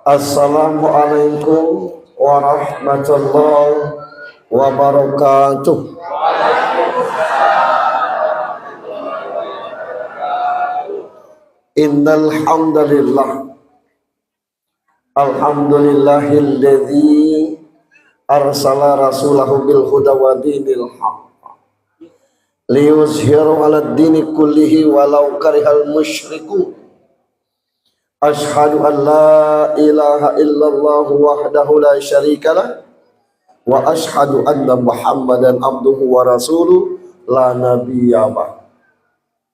Assalamualaikum warahmatullahi wabarakatuh. Innal hamdalillah alhamdulillahilladzi arsala rasulahu bil huda wa dinil haqq liyuzhiru 'alad dini kullihi walau karihal musyrikun. Ashhadu an la ilaha illallah wahdahu la syarikalah wa ashhadu anna Muhammadan abduhu wa rasuluh la nabiyya ba'd.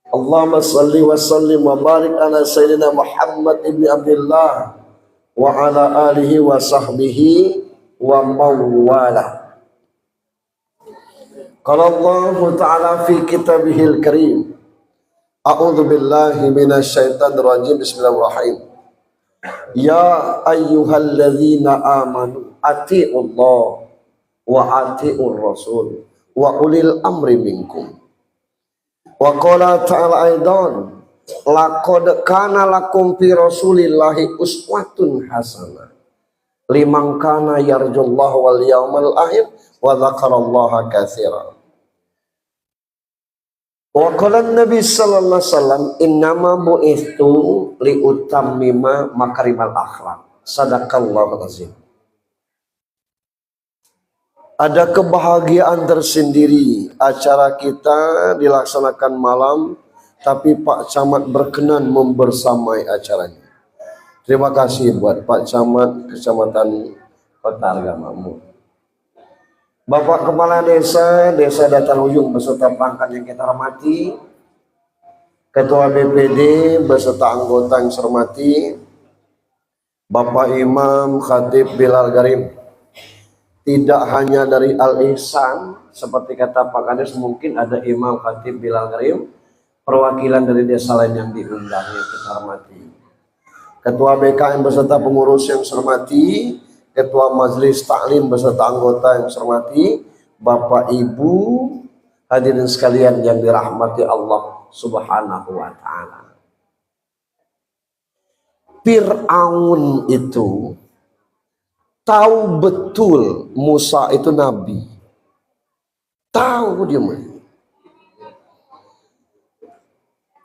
Allahumma salli wa sallim wa barik ala sayyidina Muhammad ibn Abdullah wa ala alihi wa sahbihi wa mawwala. Qala Allah ta'ala fi kitabihil karim, a'udzu billahi minasyaitonir rajim. Bismillahirrahmanirrahim. Ya ayyuhalladzina amanu atiiullah wa atiiur rasul wa ulil amri minkum. Wa qala ta'ala aidan laqad kana lakum fi rasulillahi uswatun hasanah liman kana yarjullaha wal yawmal akhir wa dzakarallaha katsiran. Wa qala Nabi sallallahu alaihi wasallam innama bu'ithu liutammima makarimal akhlak. Sadaqallahu azim. Ada kebahagiaan tersendiri acara kita dilaksanakan malam, tapi Pak Camat berkenan membersamai acaranya. Terima kasih buat Pak Camat Kecamatan Kota Argamakmur. Bapak Kepala Desa Datan Ujung beserta perangkat yang kita hormati, Ketua BPD beserta anggota yang saya hormati, Bapak Imam Khatib Bilal Garim, tidak hanya dari Al-Ihsan seperti kata Pak Kades, mungkin ada Imam Khatib Bilal Garim, perwakilan dari desa lain yang diundang yang kita hormati, Ketua BKM beserta pengurus yang saya hormati, Ketua Majelis Taklim beserta anggota yang saya hormati, Bapak Ibu hadirin sekalian yang dirahmati Allah Subhanahu wa taala. Fir'aun itu tahu betul Musa itu nabi. Tahu dia.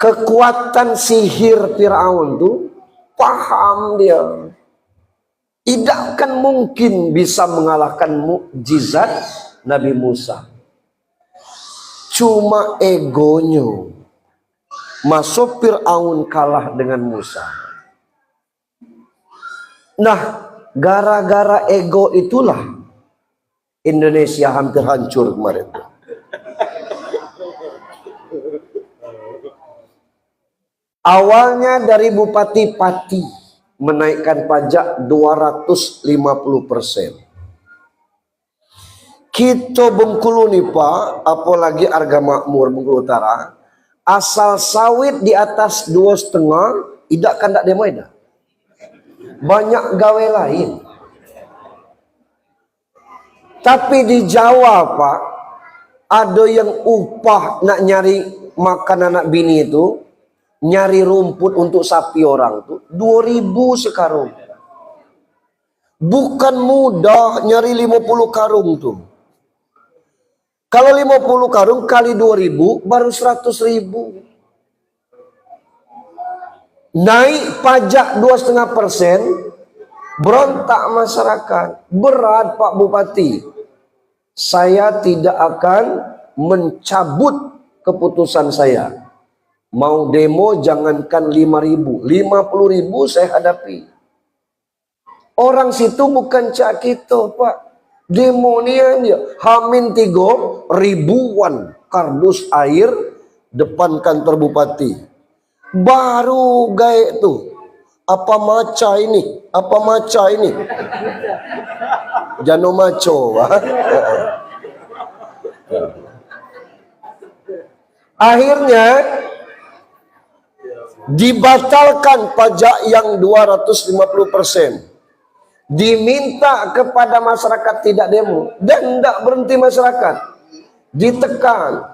Kekuatan sihir Fir'aun itu paham dia. Tidak akan mungkin bisa mengalahkan mukjizat Nabi Musa. Cuma egonya. Masuk Fir'aun kalah dengan Musa. Nah, gara-gara ego itulah Indonesia hampir hancur kemarin. Awalnya dari Bupati Pati menaikkan pajak 250%. Kita Bengkulu nih Pak, apalagi Argamakmur Bengkulu Utara, asal sawit di atas 2,5 tidak kan tak demo ida. Banyak gawe lain. Tapi di Jawa Pak, ada yang upah nak nyari makan anak bini itu, nyari rumput untuk sapi orang tuh 2.000 sekarung. Bukan mudah nyari 50 karung tuh. Kalau 50 karung kali 2.000 baru 100.000. Naik pajak 2,5%, berontak masyarakat. Berat Pak Bupati. Saya tidak akan mencabut keputusan saya. Mau demo jangankan 5.000, 50.000 saya hadapi. Orang situ bukan cak kita Pak. Demo ni aja. Hamin 3 ribuan kardus air depan kantor bupati. Baru gaek tuh. Apa maca ini? Apa maca ini? Jano maco. Akhirnya dibatalkan pajak yang 250%. Diminta kepada masyarakat tidak demo. Dan tidak berhenti masyarakat. Ditekan.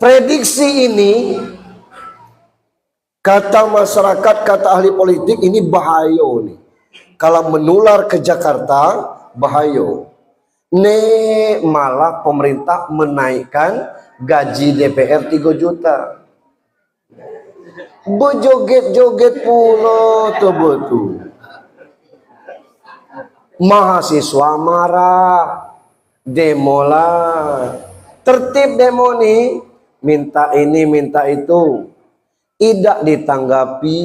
Prediksi ini Kata masyarakat, kata ahli politik, ini bahaya nih. Kalau menular ke Jakarta, bahaya. Malah pemerintah menaikkan gaji DPR 3 juta. Bejoget-joget pula tuh betul. Mahasiswa marah, demo lah. Tertib demo nih, minta ini, minta itu. Tidak ditanggapi.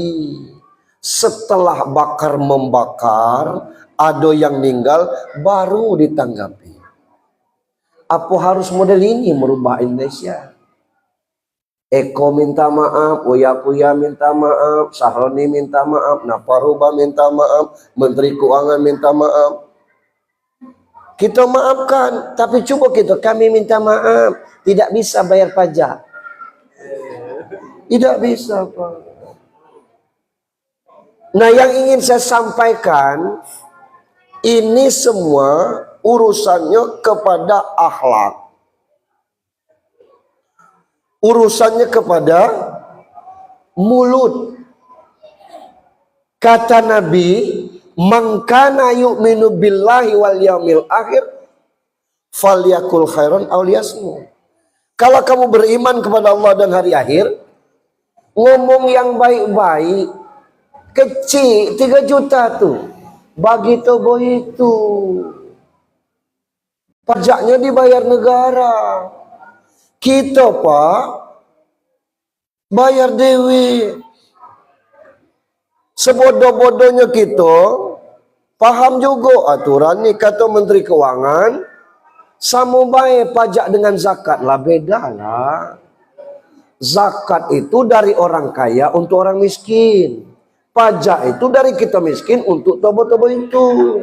Setelah bakar membakar, ada yang meninggal, baru ditanggapi. Apa harus model ini merubah Indonesia? Eko minta maaf, Uya minta maaf, Sahroni minta maaf, Naparuba minta maaf, Menteri Keuangan minta maaf. Kita maafkan, tapi coba kami minta maaf, tidak bisa bayar pajak. Tidak bisa, Pak. Nah, yang ingin saya sampaikan, ini semua urusannya kepada akhlak. Urusannya kepada mulut. Kata Nabi, "Man kana yu'minu billahi wal yaumil akhir falyakul khairan aw liyasmut." Kalau kamu beriman kepada Allah dan hari akhir, ngomong yang baik-baik. Kecil 3 juta tuh, bagi tobo itu. Pajaknya dibayar negara. Kita, Pak, bayar dewi. Sebodoh-bodohnya kita paham juga aturan nih, kata Menteri Keuangan, sama baik pajak dengan zakat lah, beda lah. Zakat itu dari orang kaya untuk orang miskin. Pajak itu dari kita miskin untuk tobo-tobo itu.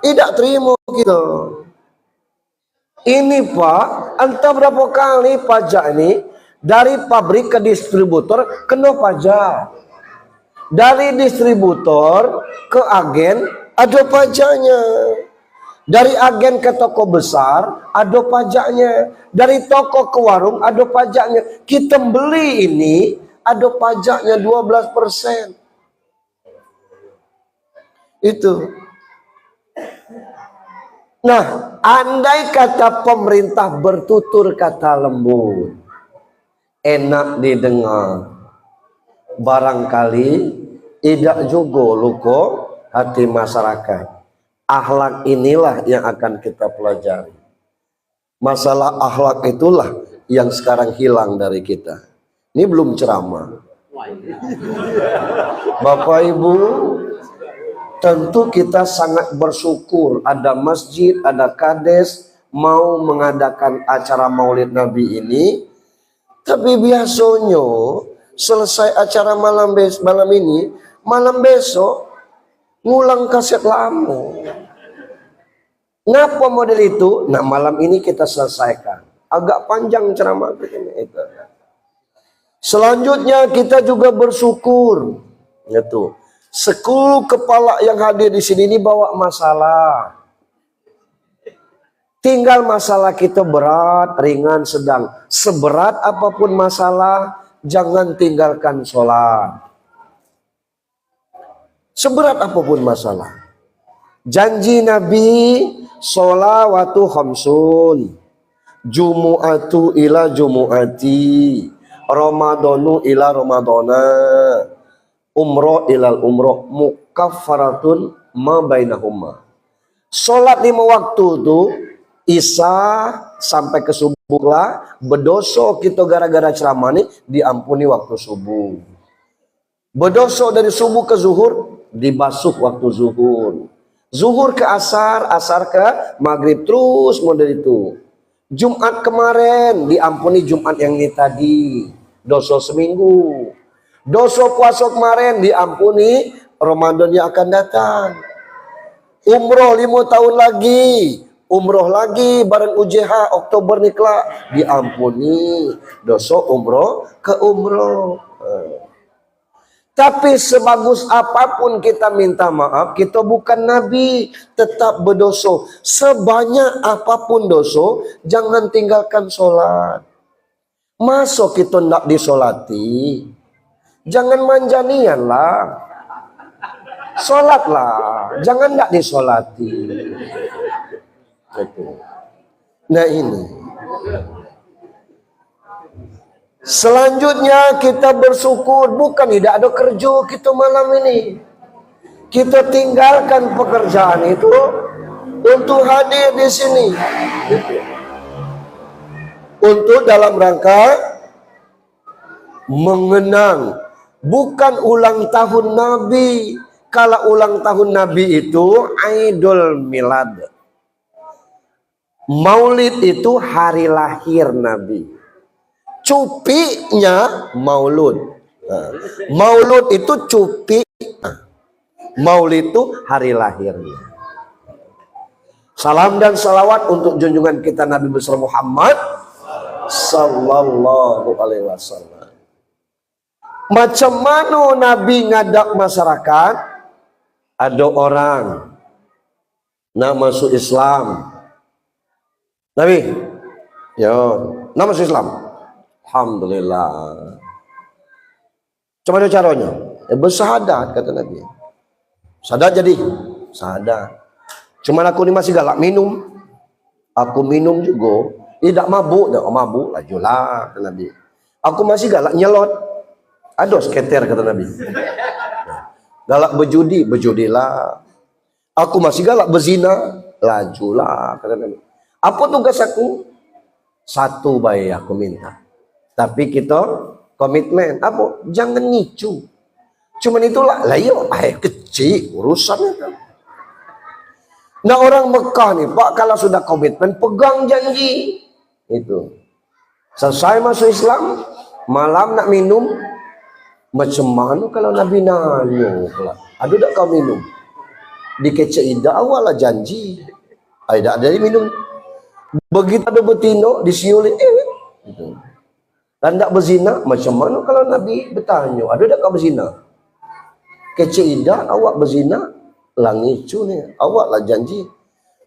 Tidak terima kita. Ini, Pak, entah berapa kali pajak ini dari pabrik ke distributor kena pajak. Dari distributor ke agen ada pajaknya. Dari agen ke toko besar ada pajaknya. Dari toko ke warung ada pajaknya. Kita beli ini ada pajaknya 12%. Itu. Nah, andai kata pemerintah bertutur kata lembut, enak didengar, barangkali tidak juga luka hati masyarakat. Akhlak inilah yang akan kita pelajari. Masalah akhlak itulah yang sekarang hilang dari kita. Ini belum ceramah. Bapak Ibu, tentu kita sangat bersyukur ada masjid, ada kades mau mengadakan acara Maulid Nabi ini. Tapi biasanya selesai acara malam ini, malam besok ngulang kaset lama. Ngapa model itu? Nah, malam ini kita selesaikan. Agak panjang ceramah begini itu. Selanjutnya kita juga bersyukur, gitu. 10 kepala yang hadir di sini ini bawa masalah. Tinggal masalah kita berat, ringan, sedang. Seberat apapun masalah, jangan tinggalkan sholat. Seberat apapun masalah. Janji Nabi, sholawatu khamsun, jumu'atu ila jumu'ati, ramadanu ila ramadana, umroh ilal umroh, mukaffaratun ma bainahuma. Sholat 5 waktu itu, isya sampai ke subuh lah, berdosa kita gara-gara ceramah ini, diampuni waktu subuh. Berdosa dari subuh ke zuhur, dibasuh waktu zuhur. Zuhur ke asar, asar ke maghrib, terus model itu. Jumat kemarin, diampuni Jumat yang ini tadi, dosa seminggu. Dosa puasa kemarin diampuni Ramadan yang akan datang. Umroh 5 tahun lagi, umroh lagi bareng UJH Oktober nih kelak, diampuni dosa umroh ke umroh. Tapi sebagus apapun kita minta maaf, kita bukan nabi, tetap berdosa. Sebanyak apapun dosa, jangan tinggalkan sholat. Masuk kita nak disolati, jangan manjanian lah. Solatlah, jangan nak disolati. Nah ini. Selanjutnya kita bersyukur, bukan tidak ada kerja kita malam ini. Kita tinggalkan pekerjaan itu untuk hadir di sini. Untuk dalam rangka mengenang, bukan ulang tahun Nabi. Kalau ulang tahun Nabi itu Idul Milad. Maulid itu hari lahir Nabi. Cupinya Maulud. Maulud itu cupi. Maulid itu hari lahirnya. Salam dan salawat untuk junjungan kita Nabi besar Muhammad sallallahu alaihi wasallam. Macam mana Nabi ngadak masyarakat? Ada orang nak masuk Islam. Nabi, ya, nak masuk Islam. Alhamdulillah. Cuma ada caranya. Bersahadat kata Nabi. Sahadat jadi. Sahadat. Cuma aku ni masih galak minum. Aku minum juga. Tidak mabuk. Tidak mabuk. Lajulah kata Nabi. Aku masih galak nyelot. Ada skater kata Nabi. Galak berjudi. Berjudilah. Aku masih galak berzina. Lajulah kata Nabi. Apa tugas aku? Satu baik aku minta. Tapi kita komitmen. Apa? Jangan ngicu. Cuman itulah. Lah iya. Kecil urusannya kan. Nah orang Mekah nih Pak, kalau sudah komitmen pegang janji. Itu. Selesai masuk Islam, malam nak minum. Macam mana kalau Nabi nanya? Ada tak kau minum? Dikecek ida awal lah janji. Ada dari minum. Begitu ada betina disiul gitu. Dan tak berzina, macam mana kalau Nabi bertanya, ada tak kau berzina? Kecek ida awak berzina, langicu ni, awak lah janji.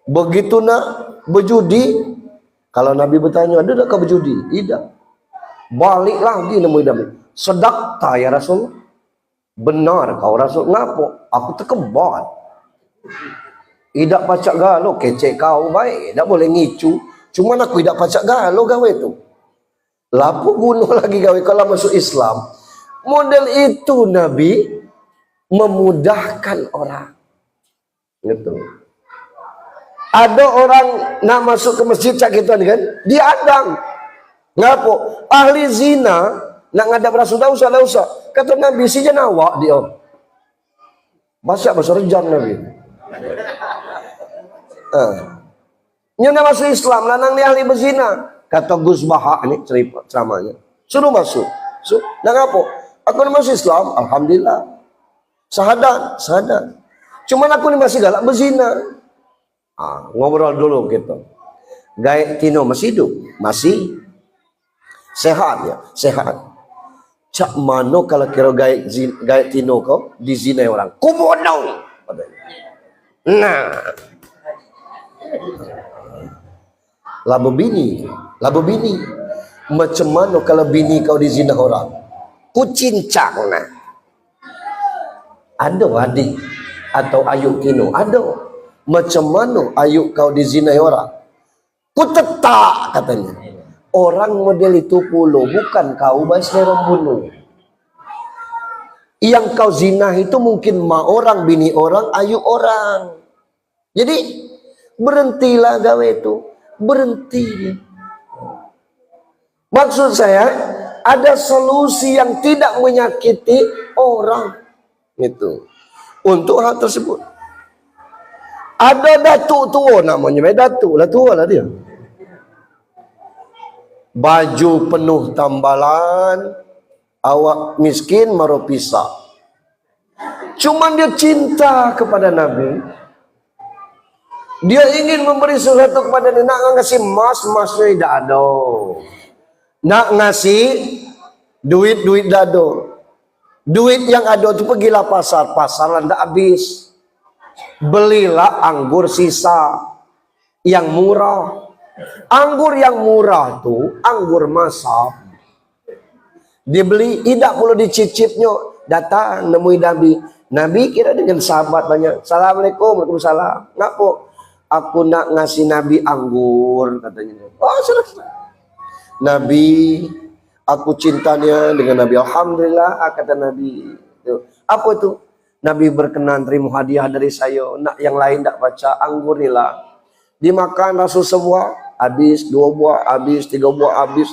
Begitu nak berjudi, kalau Nabi bertanya, ada tak kau berjudi? Tidak. Balik lagi nemu Nabi. Sedakta ya Rasul. Benar kau Rasul. Ngapa? Aku terkebat. Tidak pacak galau. Kecek kau baik. Tak boleh ngicu. Cuma aku tidak pacak galau gawe tu. Lapu bunuh lagi gawe kalau masuk Islam. Model itu Nabi memudahkan orang. Gitu. Ada orang nak masuk ke masjid cak gitu kan, dia adang. Ngapo? Ahli zina nak ngadap Rasul dah usah. Kata Nabi si jenawak dia. Bahasa rejam Nabi. Nyonya masuk Islam, lanang ni ahli berzina. Kata Gus Baha ni ceramahnya. Suruh masuk. Nak ngapo? Aku ni masuk Islam, alhamdulillah. Sahadat. Cuma aku ni masih galak berzina. Ngobrol dulu kita. Gaek Tino masih hidup? Masih. Sehat ya? Sehat. Cak mana kalau kira gaek Tino kau dizinai orang? Kubodong. Nah. Labu bini. Macam mana kalau bini kau dizinai orang? Kucincang nah. Ada adik atau ayuk Tino? Ada. Macam mana ayuk kau dizinai orang? Kutetak katanya. Orang model itu puluh, bukan kau bahas nerong bunuh. Yang kau zina itu mungkin mak orang, bini orang, ayuk orang. Jadi berhentilah gawe itu. Berhenti. Maksud saya ada solusi yang tidak menyakiti orang. Itu. Untuk hal tersebut. Ada datuk tua namanya. Datuk lah tua lah dia. Baju penuh tambalan, awak miskin maru pisah. Cuman dia cinta kepada Nabi. Dia ingin memberi sesuatu kepada Nabi. Nak ngasih masnya tidak ada. Nak ngasih duit tidak ada. Duit yang ada itu pergilah pasar lah tidak habis. Belilah anggur sisa yang murah. Anggur yang murah tu anggur masam. Dibeli, tidak perlu dicicipnya. Datang nemui Nabi. Nabi kira dengan sahabat banyak. Assalamualaikum, waalaikumsalam. Ngapo? Aku nak ngasih Nabi anggur, katanya. Oh, selesai. Nabi, aku cintanya dengan Nabi. Alhamdulillah, kata Nabi. Apa itu? Nabi berkenan terima hadiah dari saya. Nak yang lain tak baca, anggur inilah. Dimakan Rasul semua, habis 2 buah, habis 3 buah, habis.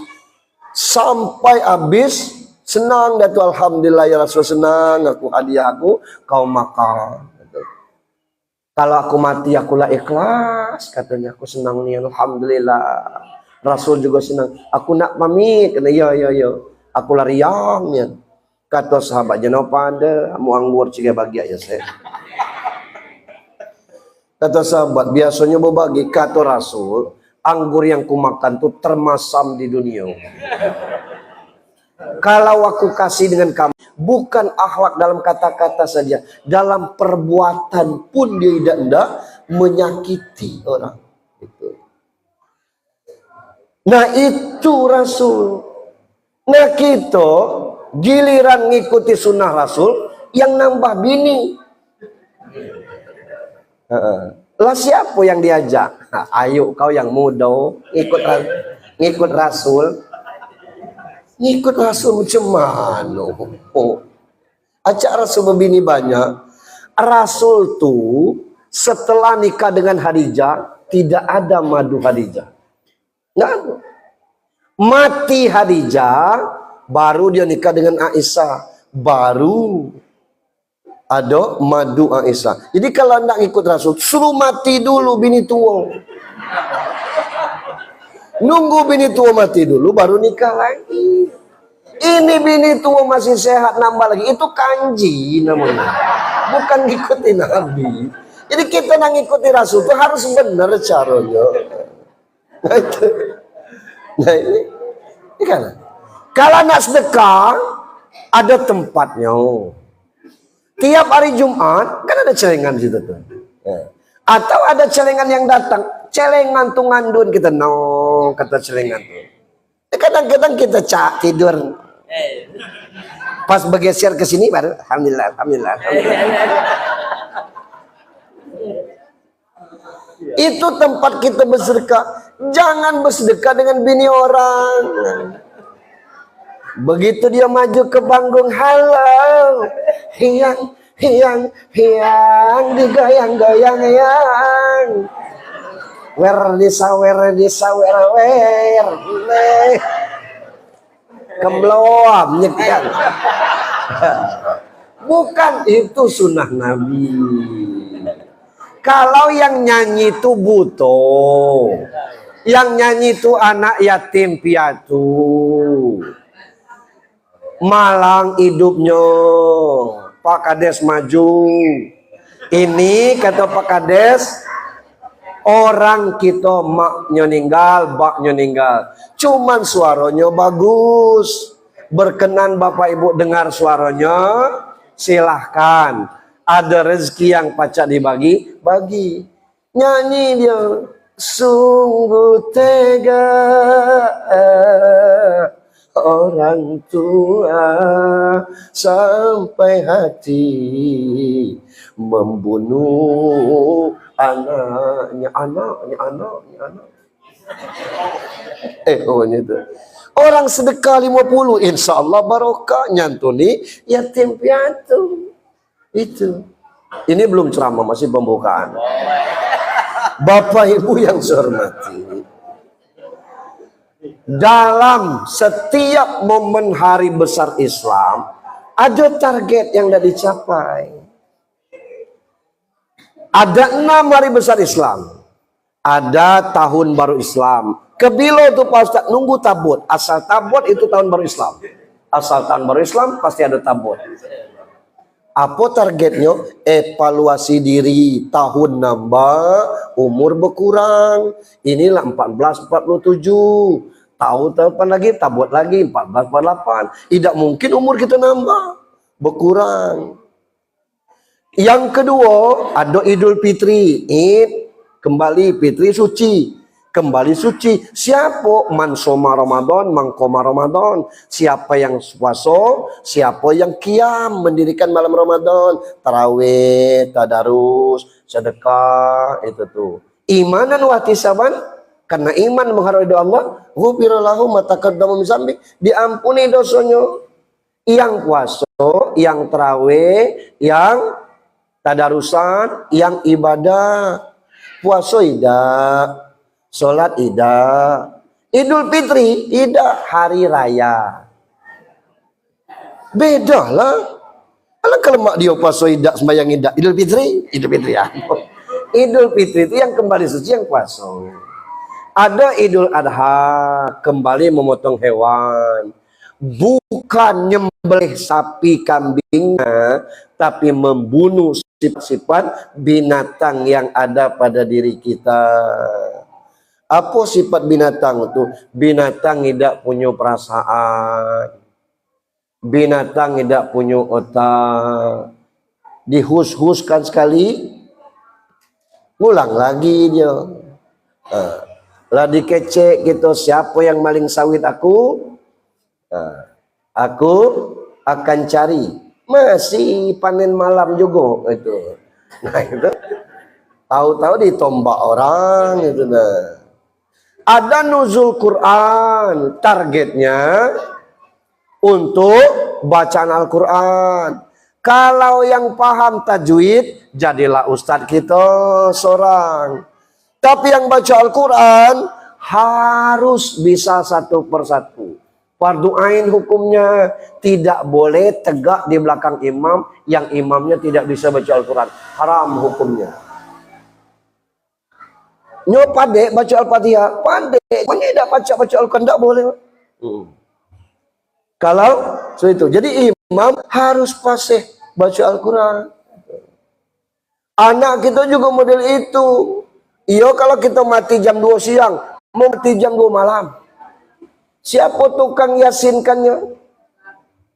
Sampai habis, senang dah tu. Alhamdulillah ya Rasul, senang aku hadiah aku, kau makan. Kalau aku mati akulah ikhlas, katanya. Aku senang nih, alhamdulillah. Rasul juga senang. Aku nak pamit, kata ya. Aku lariang ya. Kata sahabat jangan pada, mu anggur ciga bagi ya saya. Kata sahabat, biasanya berbagi. Kata Rasul, anggur yang kumakan tuh termasam di dunia. Kalau aku kasih dengan kamu, bukan akhlak dalam kata-kata saja, dalam perbuatan pun dia tidak menyakiti orang. Nah itu Rasul. Nah kita giliran ngikuti sunnah Rasul yang nambah bini. Lah siapa yang diajak? Nah, ayo kau yang muda ngikut Rasul. Ngikut Rasul macam mana? Ajak Rasul berbini banyak. Rasul tuh setelah nikah dengan Khadijah tidak ada madu Khadijah. Nggak ada. Mati Khadijah, baru dia nikah dengan Aisyah. Baru ada madu Aisyah. Jadi kalau nak ikut Rasul, suruh mati dulu bini tua. Nunggu bini tua mati dulu baru nikah lagi. Ini bini tua masih sehat nambah lagi. Itu kanji namanya. Bukan ngikutin Nabi. Jadi kita nak ngikuti Rasul itu harus benar caranya. Nah ini kan. Kalau nak sedekah ada tempatnya. Tiap hari Jumat kan ada celengan di situ tuh. Atau ada celengan yang datang. Celengan tuh ngandun kita kata celengan tuh. Kadang-kadang kita tidur. Pas bergeser ke sini baru alhamdulillah. Itu tempat kita bersedekah. Jangan bersedekah dengan bini orang. Begitu dia maju ke panggung, halo, hiang, digoyang-goyang, yang. Wer disa, kembloam nyekian. Bukan itu sunnah Nabi. Kalau yang nyanyi itu buto, yang nyanyi itu anak yatim piatu, malang hidupnya, Pak Kades maju. Ini kata Pak Kades, orang kita maknya ninggal, baknya ninggal. Cuman suaranya bagus. Berkenan Bapak Ibu dengar suaranya, silahkan. Ada rezeki yang pacak dibagi, bagi. Nyanyi dia, sungguh tega orang tua sampai hati membunuh anaknya. Itu. Orang sedekah 50, insya Allah barokah nyantuni yatim piatu. Itu. Ini belum ceramah, masih pembukaan. Bapak Ibu yang saya hormati, dalam setiap momen hari besar Islam ada target yang tidak dicapai. Ada 6 hari besar Islam. Ada tahun baru Islam. Kebilo itu Pak Ustaz nunggu tabut. Asal tabut itu tahun baru Islam. Asal tahun baru Islam pasti ada tabut. Apa targetnya? Evaluasi diri. Tahun nambah, umur berkurang. Inilah 1447. Tahun depan lagi, tabut lagi 1448. Tidak mungkin umur kita nambah, berkurang. Yang kedua, ada Idul Fitri. Id, kembali Fitri suci. kembali suci. Siapa? Man soma Ramadan, mangkoma Ramadan. Siapa yang puasa, siapa yang qiyam, mendirikan malam Ramadan, tarawih, tadarus, sedekah, itu tuh. Imanan wa ihtisaban, karena iman menghargai Allah, ghufira lahu ma taqaddama min dzambi, diampuni dosanya. Yang puasa, yang tarawih, yang tadarusan, yang ibadah. Puasa idah, sholat idah, Idul Fitri idah, hari raya. Beda lah. Kalau mak dia puasa idah, sembahyang idah, Idul Fitri ya. Idul Fitri itu yang kembali suci, yang puasa. Ada Idul Adha, kembali memotong hewan. Bukan nyembelih sapi kambingnya, tapi membunuh sifat-sifat binatang yang ada pada diri kita. Apa sifat binatang itu? Binatang tidak punya perasaan, binatang tidak punya otak. Dihus-huskan sekali, ngulang lagi dia. Lah dikecek gitu, siapa yang maling sawit aku? Aku akan cari. Masih panen malam juga itu. Nah itu tahu-tahu ditombak orang itu. Nah, ada nuzul Quran, targetnya untuk bacaan Al-Quran. Kalau yang paham tajwid, jadilah ustadz kita seorang. Tapi yang baca Al-Quran harus bisa satu persatu. Fardu ain hukumnya, tidak boleh tegak di belakang imam yang imamnya tidak bisa baca Al-Quran. Haram hukumnya. Nyo pandai baca Al-Fatihah, pandai tidak baca Al-Quran, tidak boleh. Kalau itu, jadi imam harus fasih baca Al-Quran. Anak kita juga model itu. Iyo, kalau kita mati jam 2 siang, mau mati jam 2 malam. Siapa tukang yasinkannya?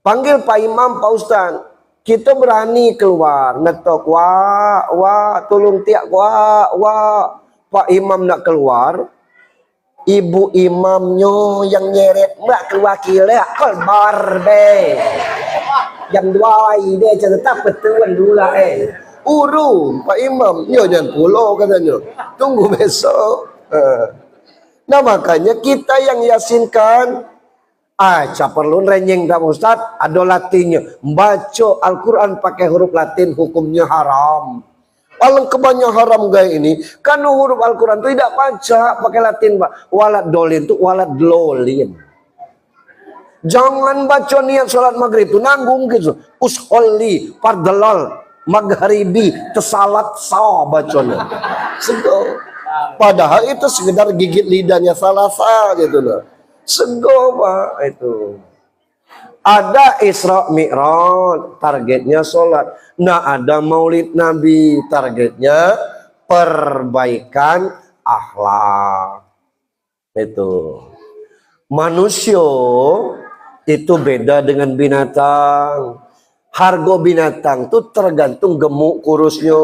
Panggil Pak Imam, Pak Ustaz. Kita berani keluar, ngetok, wah, tolong tiak, wah. Pak Imam nak keluar, ibu imamnya yang nyeret, mbak keluar kira, keluar be. Jam 2 dia tetap betulan dulu urung Pak Imam, nyo jangan pulau katanya, tunggu besok. Nah makanya kita yang yasinkan, perlu renyeng dah Ustaz, ada latinnya. Baca Al-Quran pakai huruf latin hukumnya haram. Paling kebanyakan haram gaya ini, karena huruf Al-Quran itu tidak baca pakai latin, Pak. Walad dolin itu walad dolin. Jangan baca niat sholat maghrib itu nanggung gitu. Usholli, fardalal, maghribi, tesalat sah bacanya. Sego. Padahal itu sekedar gigit lidahnya salah gitu loh. Sego Pak itu. Ada Isra Mi'raj, targetnya sholat. Nah ada Maulid Nabi, targetnya perbaikan akhlak. Itu. Manusia itu beda dengan binatang. Harga binatang itu tergantung gemuk kurusnya.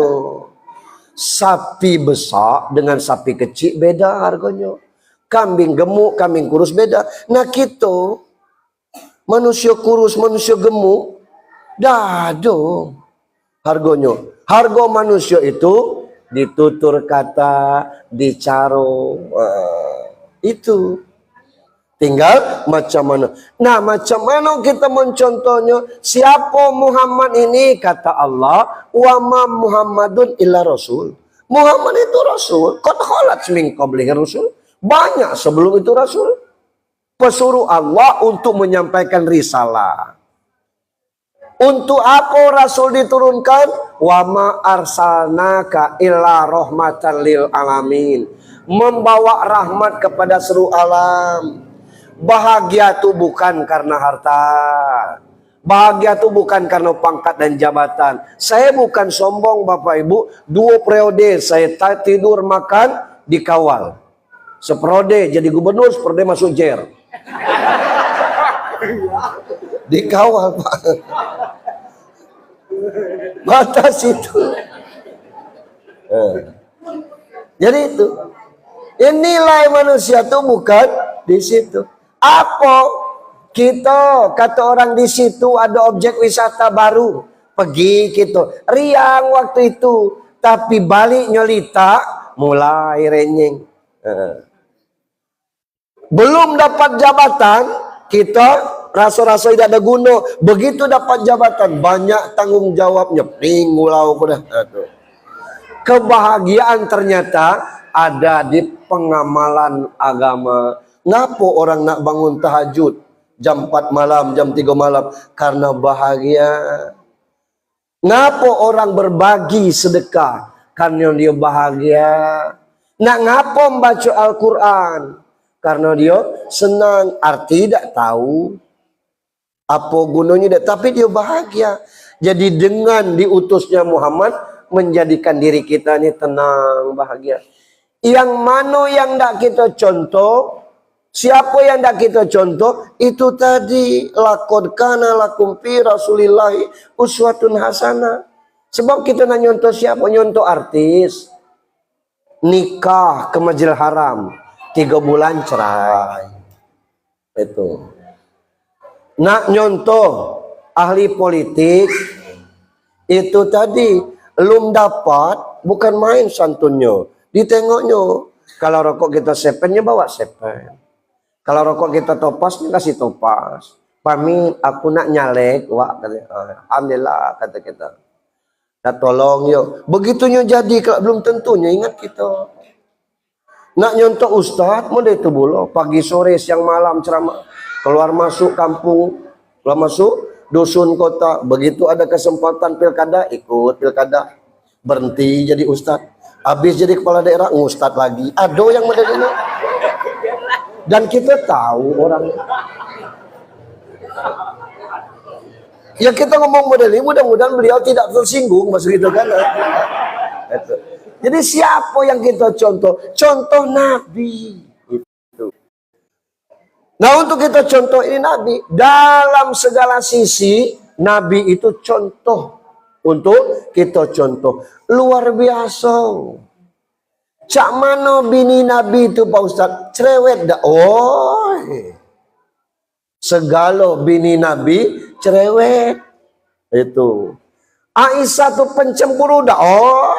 Sapi besar dengan sapi kecil beda harganya. Kambing gemuk, kambing kurus beda. Nah kita manusia kurus, manusia gemuk, dado harganya. Harga manusia itu ditutur kata, dicaro, itu. Tinggal macam mana. Nah macam mana kita mencontohnya. Siapa Muhammad ini? Kata Allah, wa ma Muhammadun illa rasul. Muhammad itu rasul. Qad khalat min qablihi rasul. Banyak sebelum itu rasul. Pesuruh Allah untuk menyampaikan risalah. Untuk apa rasul diturunkan? Wa ma arsalnaka illa rahmatan lil alamin. Membawa rahmat kepada seluruh alam. Bahagia itu bukan karena harta. Bahagia itu bukan karena pangkat dan jabatan. Saya bukan sombong Bapak Ibu. 2 periode saya tidur makan dikawal. Seperode jadi gubernur, seperode masuk jer. Dikawal Pak. Batas itu. Jadi Nilai manusia tuh bukan di situ. Apa kita kata orang di situ ada objek wisata baru, pergi gitu. Riang waktu itu, tapi balik nyolita mulai renyeng. Belum dapat jabatan, kita rasa-rasa tidak ada guna. Begitu dapat jabatan, banyak tanggung jawabnya. Ngulau udah. Kebahagiaan ternyata ada di pengamalan agama. Ngapa orang nak bangun tahajud jam 4 malam, jam 3 malam? Karena bahagia. Ngapa orang berbagi sedekah? Karena dia bahagia. Nak ngapa membaca Al-Quran? Karena dia senang. Arti tidak tahu apa gunanya, tapi dia bahagia. Jadi dengan diutusnya Muhammad menjadikan diri kita ini tenang, bahagia. Yang mana yang tidak kita contoh, siapa yang tidak kita contoh, itu tadi laqad kana lakum fi Rasulillahi uswatun hasanah. Sebab kita nak nyontoh siapa? Nyontoh artis. Nikah ke Masjidil Haram, 3 bulan cerai. Itu. Nak nyontoh ahli politik, itu tadi belum dapat, bukan main santunnya. Ditengoknya. Kalau rokok kita sepennya bawa sepen. Kalau rokok kita topasnya kasih topas. Pamit aku nak nyalek, wak alhamdulillah kata kita. Dah tolong yuk. Begitunya jadi kalau belum tentunya ingat kita. Nak nyontok ustaz, mudah itu bulu. Pagi sore siang malam ceramah. Keluar masuk kampung, keluar masuk dusun kota. Begitu ada kesempatan pilkada, ikut pilkada. Berhenti jadi ustaz. Habis jadi kepala daerah, ustaz lagi. Ada yang model ini. Dan kita tahu orang. Ya kita ngomong model ini, mudah-mudahan beliau tidak tersinggung, maksud itu kan. Jadi siapa yang kita contoh? Contoh Nabi. Nah untuk kita contoh ini Nabi, dalam segala sisi Nabi itu contoh untuk kita contoh. Luar biasa. Cak mana bini Nabi itu Pak Ustaz? Cerewet dah. Oh, segala bini Nabi cerewet. Itu. Aisyah tuh pencemburu dah. Oh,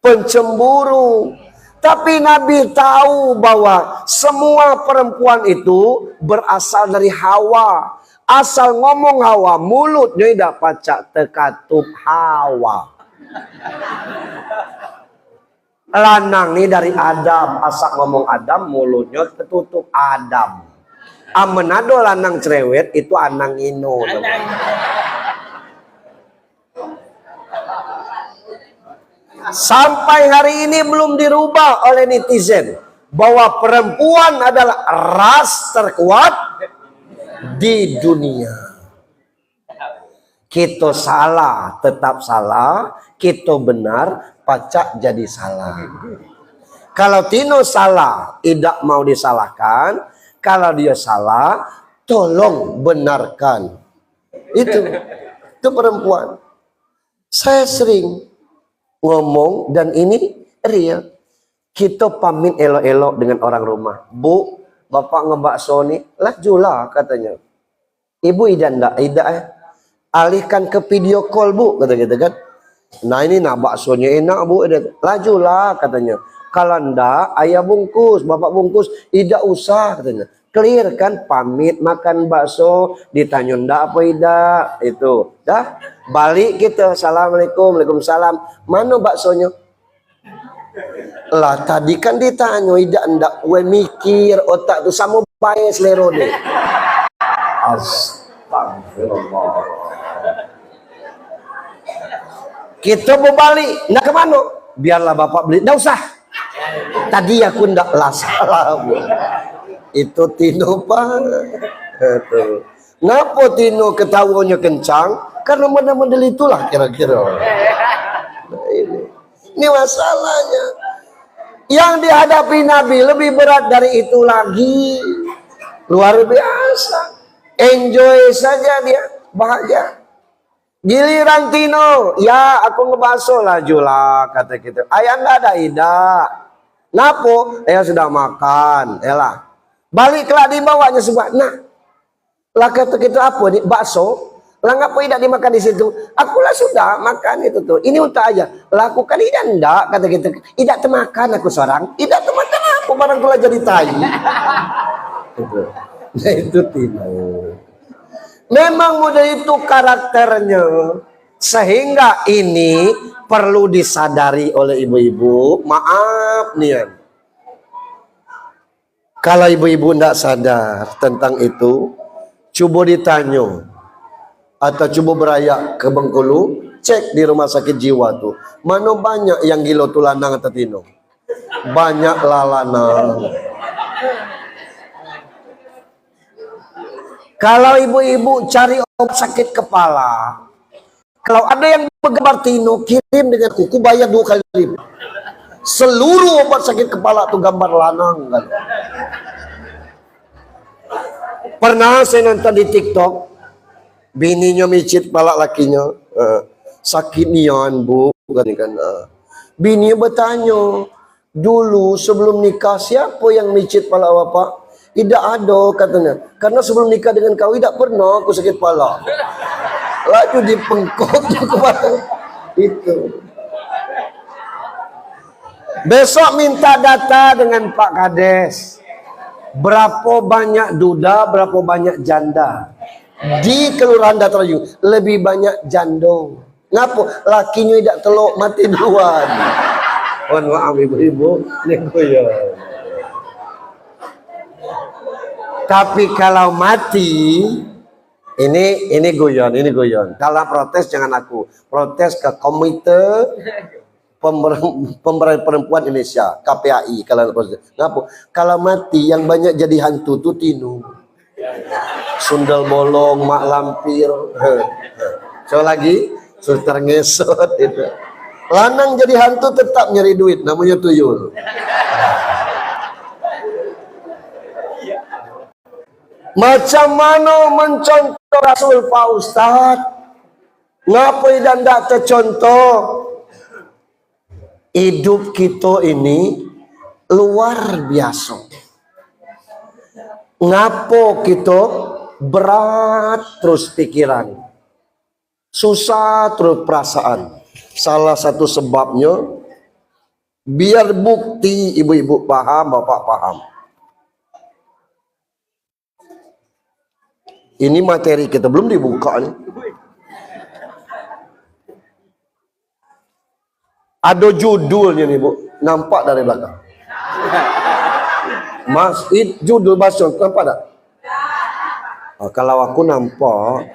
pencemburu. Tapi Nabi tahu bahwa semua perempuan itu berasal dari Hawa. Asal ngomong Hawa, mulutnya dapat cak terkatup Hawa. Lanang nih dari Adam, asal ngomong Adam, mulutnya tertutup Adam. Amenado lanang cerewet itu anang ino. Sampai hari ini belum dirubah oleh netizen bahwa perempuan adalah ras terkuat di dunia. Kita salah tetap salah, kita benar pacak jadi salah. Kalau Tino salah tidak mau disalahkan, kalau dia salah tolong benarkan. Itu perempuan. Saya sering ngomong dan ini real. Kita pamit elok-elok dengan orang rumah. Bu, bapak ngebakso nih, lajulah katanya. Ibu idah alihkan ke video call bu, kata kita kan. Nah ini nak baksonya enak bu, lajulah katanya. Kalau ndak, ayah bungkus, bapak bungkus, tidak usah katanya. Clear kan, pamit makan bakso, ditanya ndak apa tidak, itu. Dah, balik kita, assalamualaikum, waalaikumsalam. Mana baksonya? Lah tadi kan ditanya, tidak ndak, gue mikir otak tuh sama baik selero deh. Astagfirullah. Kita mau balik, ndak kemana? Biarlah bapak beli, ndak usah. Tadi aku ndak lah salah bu. Itu Tino pak. Ngapa Tino ketawanya kencang? Karena model-model itulah kira-kira. Nah, ini masalahnya. Yang dihadapi Nabi lebih berat dari itu lagi. Luar biasa. Enjoy saja dia, bahagia. Giliran Tino, ya aku ngebaso lah jula kata kita. Ayah nggak ada ida. Ngapo? Sudah makan. Elah. Baliklah dibawanya sebuah. Nah, lah kata kita apa nih? Bakso. Lah ngapa tidak dimakan di situ? Akulah sudah makan itu tuh. Ini untuk aja. Lakukan tidak enggak kata kita. Tidak termakan aku seorang. Tidak termakan apa barang kula jadi tai. Itu. Nah itu Tino. Memang muda itu karakternya. Sehingga ini perlu disadari oleh ibu-ibu. Maaf nih. Kalau ibu-ibu tidak sadar tentang itu, coba ditanya. Atau coba berayak ke Bengkulu, cek di rumah sakit jiwa tuh. Mana banyak yang gila tuh lanang atau tino? Banyak lalanang. Kalau ibu-ibu cari obat sakit kepala, kalau ada yang bergambar tino, kirim dengan kuku bayar 2 kali lipat. Seluruh obat sakit kepala tuh gambar lanang kan. Pernah saya nonton di TikTok, bininya micit palak lakinya, sakit nian bu, kan. Bininya bertanya, dulu sebelum nikah siapa yang micit palak bapak? Tidak ada katanya, karena sebelum nikah dengan kau tidak pernah aku sakit palak. Lalu dipengkok kepala itu. Besok minta data dengan Pak Kades. Berapa banyak duda, berapa banyak janda di Kelurahan Datarayu? Lebih banyak jando. Ngapa? Lakinya tidak telok mati duluan. Mohon maaf ibu-ibu, ini goyang. Tapi kalau mati, ini guyon. Kalau protes jangan aku. Protes ke Komite Pemberdayaan Perempuan Indonesia, KPAI. Ngapa? Kalau mati yang banyak jadi hantu tuh tino. Sundel bolong, mak lampir. Coba lagi, suster ngesot itu. Lanang jadi hantu tetap nyari duit, namanya tuyul. Macam mana mencontoh Rasul Pak Ustadz? Ngapa dan tak tercontoh? Hidup kita ini luar biasa. Ngapo kita berat terus pikiran, susah terus perasaan. Salah satu sebabnya, biar bukti ibu-ibu paham, bapak paham. Ini materi kita belum dibuka nih. Ada judulnya nih bu, nampak dari belakang. Mas, judul bahasa nampak tak? Oh, kalau aku nampak.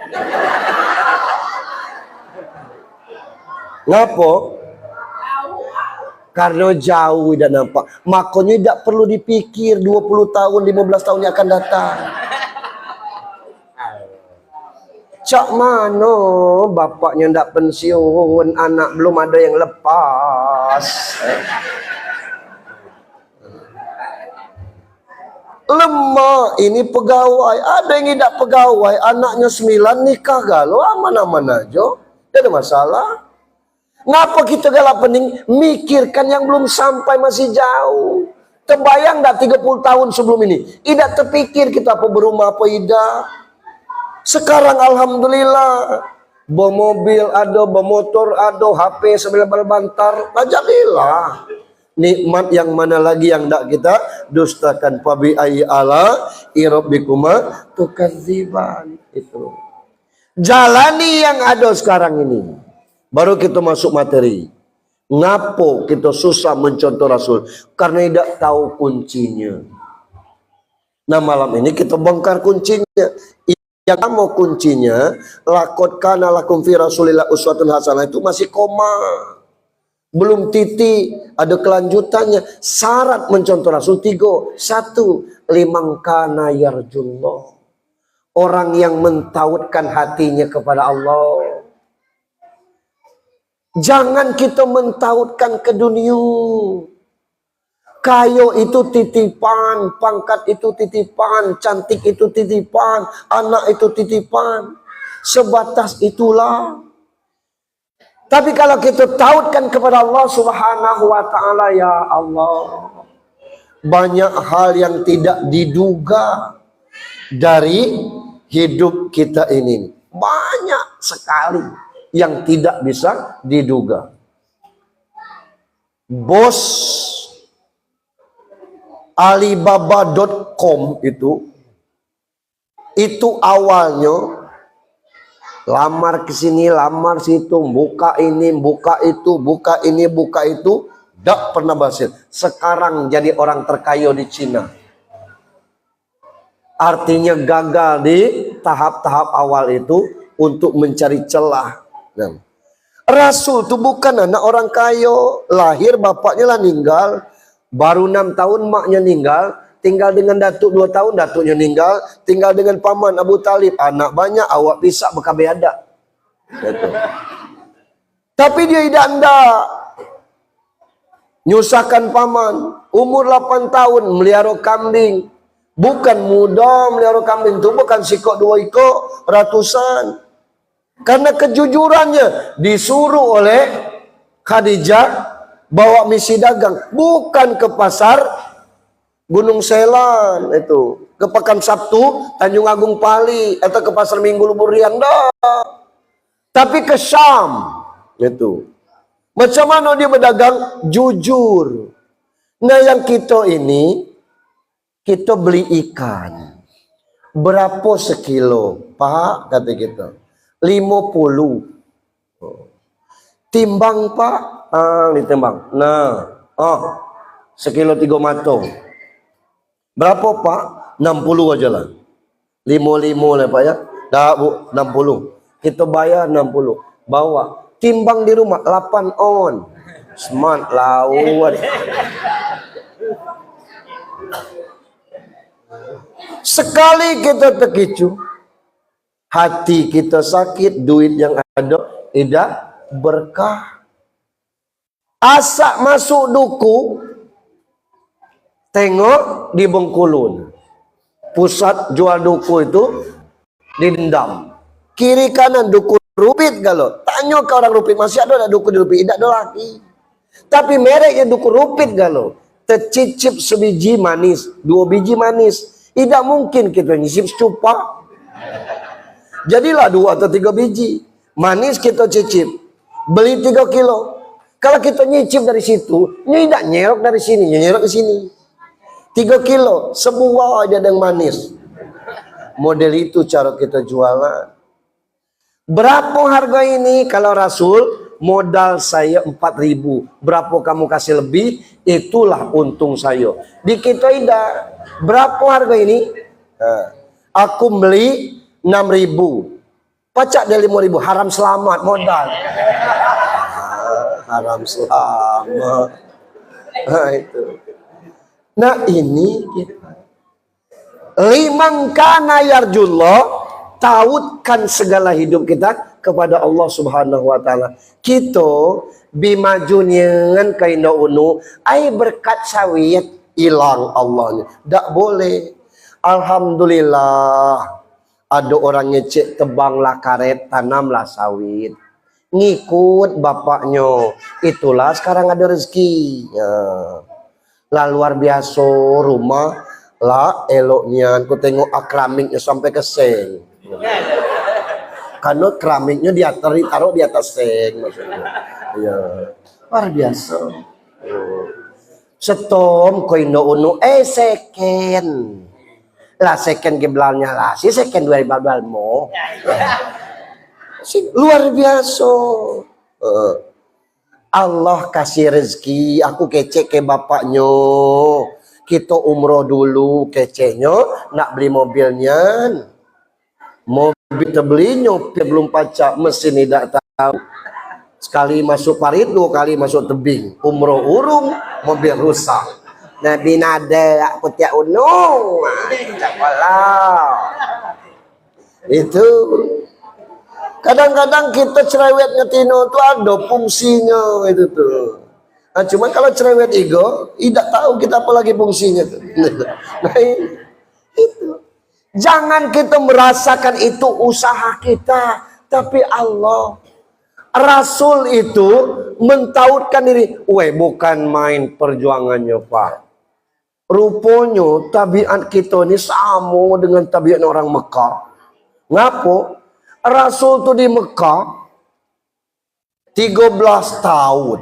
Ngapa? Karena jauh tidak nampak. Makanya tidak perlu dipikir 20 tahun, 15 tahun yang akan datang. Cak mana bapaknya ndak pensiun, anak belum ada yang lepas. Lemah ini pegawai, ada yang tidak pegawai, anaknya 9 nikah galau, aman-aman aja, tidak ada masalah. Ngapa kita galak pening mikirkan yang belum sampai masih jauh? Terbayang ndak 30 tahun sebelum ini? Tidak terpikir kita apa berumah apa tidak. Sekarang alhamdulillah, bawa mobil ada, bawa motor ada, HP sambil bantar, alhamdulillah. Nikmat yang mana lagi yang tak kita dustakan? Fabi ayyi ala rabbikuma tukadziban. Itu. Jalani yang ada sekarang ini. Baru kita masuk materi. Ngapo kita susah mencontoh Rasul? Karena tidak tahu kuncinya. Nah malam ini kita bongkar kuncinya. Yang mau kuncinya, lakot kana lakum fi Rasulillah uswatun hasanah itu masih koma. Belum titik, ada kelanjutannya. Syarat mencontoh Rasul 3. 1, limang kana yarjullah. Orang yang mentautkan hatinya kepada Allah. Jangan kita mentautkan ke dunia. Kayo itu titipan, pangkat itu titipan, cantik itu titipan, anak itu titipan. Sebatas itulah. Tapi kalau kita tautkan kepada Allah Subhanahu wa taala, ya Allah, banyak hal yang tidak diduga dari hidup kita ini. Banyak sekali yang tidak bisa diduga. Bos Alibaba.com itu awalnya lamar ke sini, lamar situ, buka ini, buka itu, buka ini, buka itu, tidak pernah berhasil. Sekarang jadi orang terkaya di Cina. Artinya gagal di tahap-tahap awal itu untuk mencari celah. Nah, Rasul itu bukan anak orang kaya, lahir bapaknya lah meninggal, baru 6 tahun maknya meninggal, tinggal dengan datuk 2 tahun, datuknya meninggal, tinggal dengan paman Abu Talib, anak banyak, awak pisak bekabe ada. Gitu. Tapi dia tidak nyusahkan paman, umur 8 tahun melihara kambing. Bukan mudah melihara kambing itu, bukan sikok 2 ikut, ratusan. Karena kejujurannya disuruh oleh Khadijah bawa misi dagang, bukan ke pasar Gunung Selan itu, ke Pekan Sabtu Tanjung Agung Pali, atau ke pasar Minggu Luburiang, tapi ke Syam itu. Macam mana dia berdagang? Jujur. Nah, yang kita ini, kita beli ikan berapa sekilo, Pak? Kata kita 50. Timbang, Pak. Ditimbang. Nah, sekilo 3 matong. Berapa, Pak? 60 aja lah. 55 lah, Pak ya. Dah, Bu, 60. Kita bayar 60. Bawa. Timbang di rumah 8 on. Smart lawan. Sekali kita terkecoh, hati kita sakit, duit yang ada tidak berkah. Asak masuk duku, tengok di Bengkulu, pusat jual duku itu didendam. Kiri kanan duku Rupit galau. Tanya ke orang Rupit, masih ada duku di Rupit? Tidak ada lagi. Tapi mereknya duku Rupit galau. Tercicip sebiji manis, 2 biji manis. Tidak mungkin kita nyicip secupa. Jadilah 2 atau 3 biji. Manis kita cicip. Beli 3 kilo. Kalau kita nyicip dari situ, tidak nyerok dari sini, nyerok ke sini. 3 kilo, sebuah aja yang manis. Model itu cara kita jualan. Berapa harga ini? Kalau Rasul, modal saya 4.000. Berapa kamu kasih lebih? Itulah untung saya. Di kita tidak. Berapa harga ini? Aku beli 6.000. Pacak dari 5.000. Haram selamat modal. Haram selamat. Nah, itu. Nah, ini kita. Liman kana yarjullah, tautkan segala hidup kita kepada Allah Subhanahu wa taala. Kita bimajunyan kaina unu ai berkat sawit hilang Allahnya. Tak boleh. Alhamdulillah ada orang ngecek tebanglah karet, tanamlah sawit. Ngikut bapaknya. Itulah sekarang ada rezeki. Ya. Lah luar biasa rumah lah eloknya. Aku tengok akramiknya sampai ke seng. Karena keramiknya taruh di atas seng maksudnya. Ya, luar biasa. Setom koino unu seken. Lah seken geblalnya lah. Si seken 2000 mo. Luar biasa. Allah kasih rezeki, aku kecek ke bapaknya. Kita umroh dulu keceknya, nak beli mobilnya. Mobil terbelinya belum pacak, mesin tidak tahu. Sekali masuk parit, 2 kali masuk tebing. Umroh urung, mobil rusak. Nabi nada aku tiak unung. Itu. Kadang-kadang kita cerewet ngetino itu ada fungsinya itu tuh. Nah, cuman kalau cerewet ego, tidak tahu kita apa lagi fungsinya tuh. Nah, itu. Jangan kita merasakan itu usaha kita, tapi Allah. Rasul itu mentautkan diri. Bukan main perjuangannya, Pak. Rupanya tabiat kita ni sama dengan tabiat orang Mekah. Ngapo? Rasul tu di Mekah 13 tahun.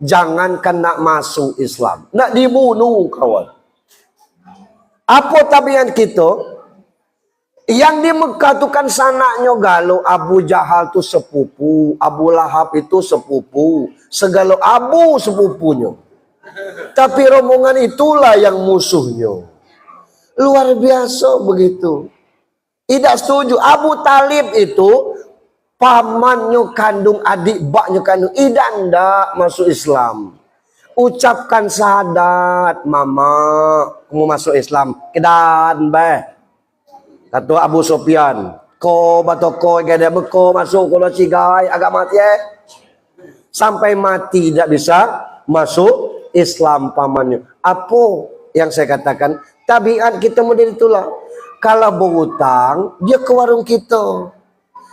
Jangankan nak masuk Islam, nak dibunuh kawan. Apa tabiat kita? Yang di Mekah tu kan sanaknya galau. Abu Jahal tu sepupu, Abu Lahab itu sepupu, segala abu sepupunya. Tapi rombongan itulah yang musuhnya. Luar biasa begitu. Tidak setuju. Abu Talib itu pamannya kandung, adik baknya kandung. Idan ndak masuk Islam. Ucapkan syahadat, mama, kamu masuk Islam. Kedan beh. Kata Abu Sufyan, ko batoko gede beko masuk kalau cigai agak mati sampai mati tidak bisa masuk Islam pamannya. Apa yang saya katakan? Tabiat kita model itulah. Kalau berhutang, dia ke warung kita.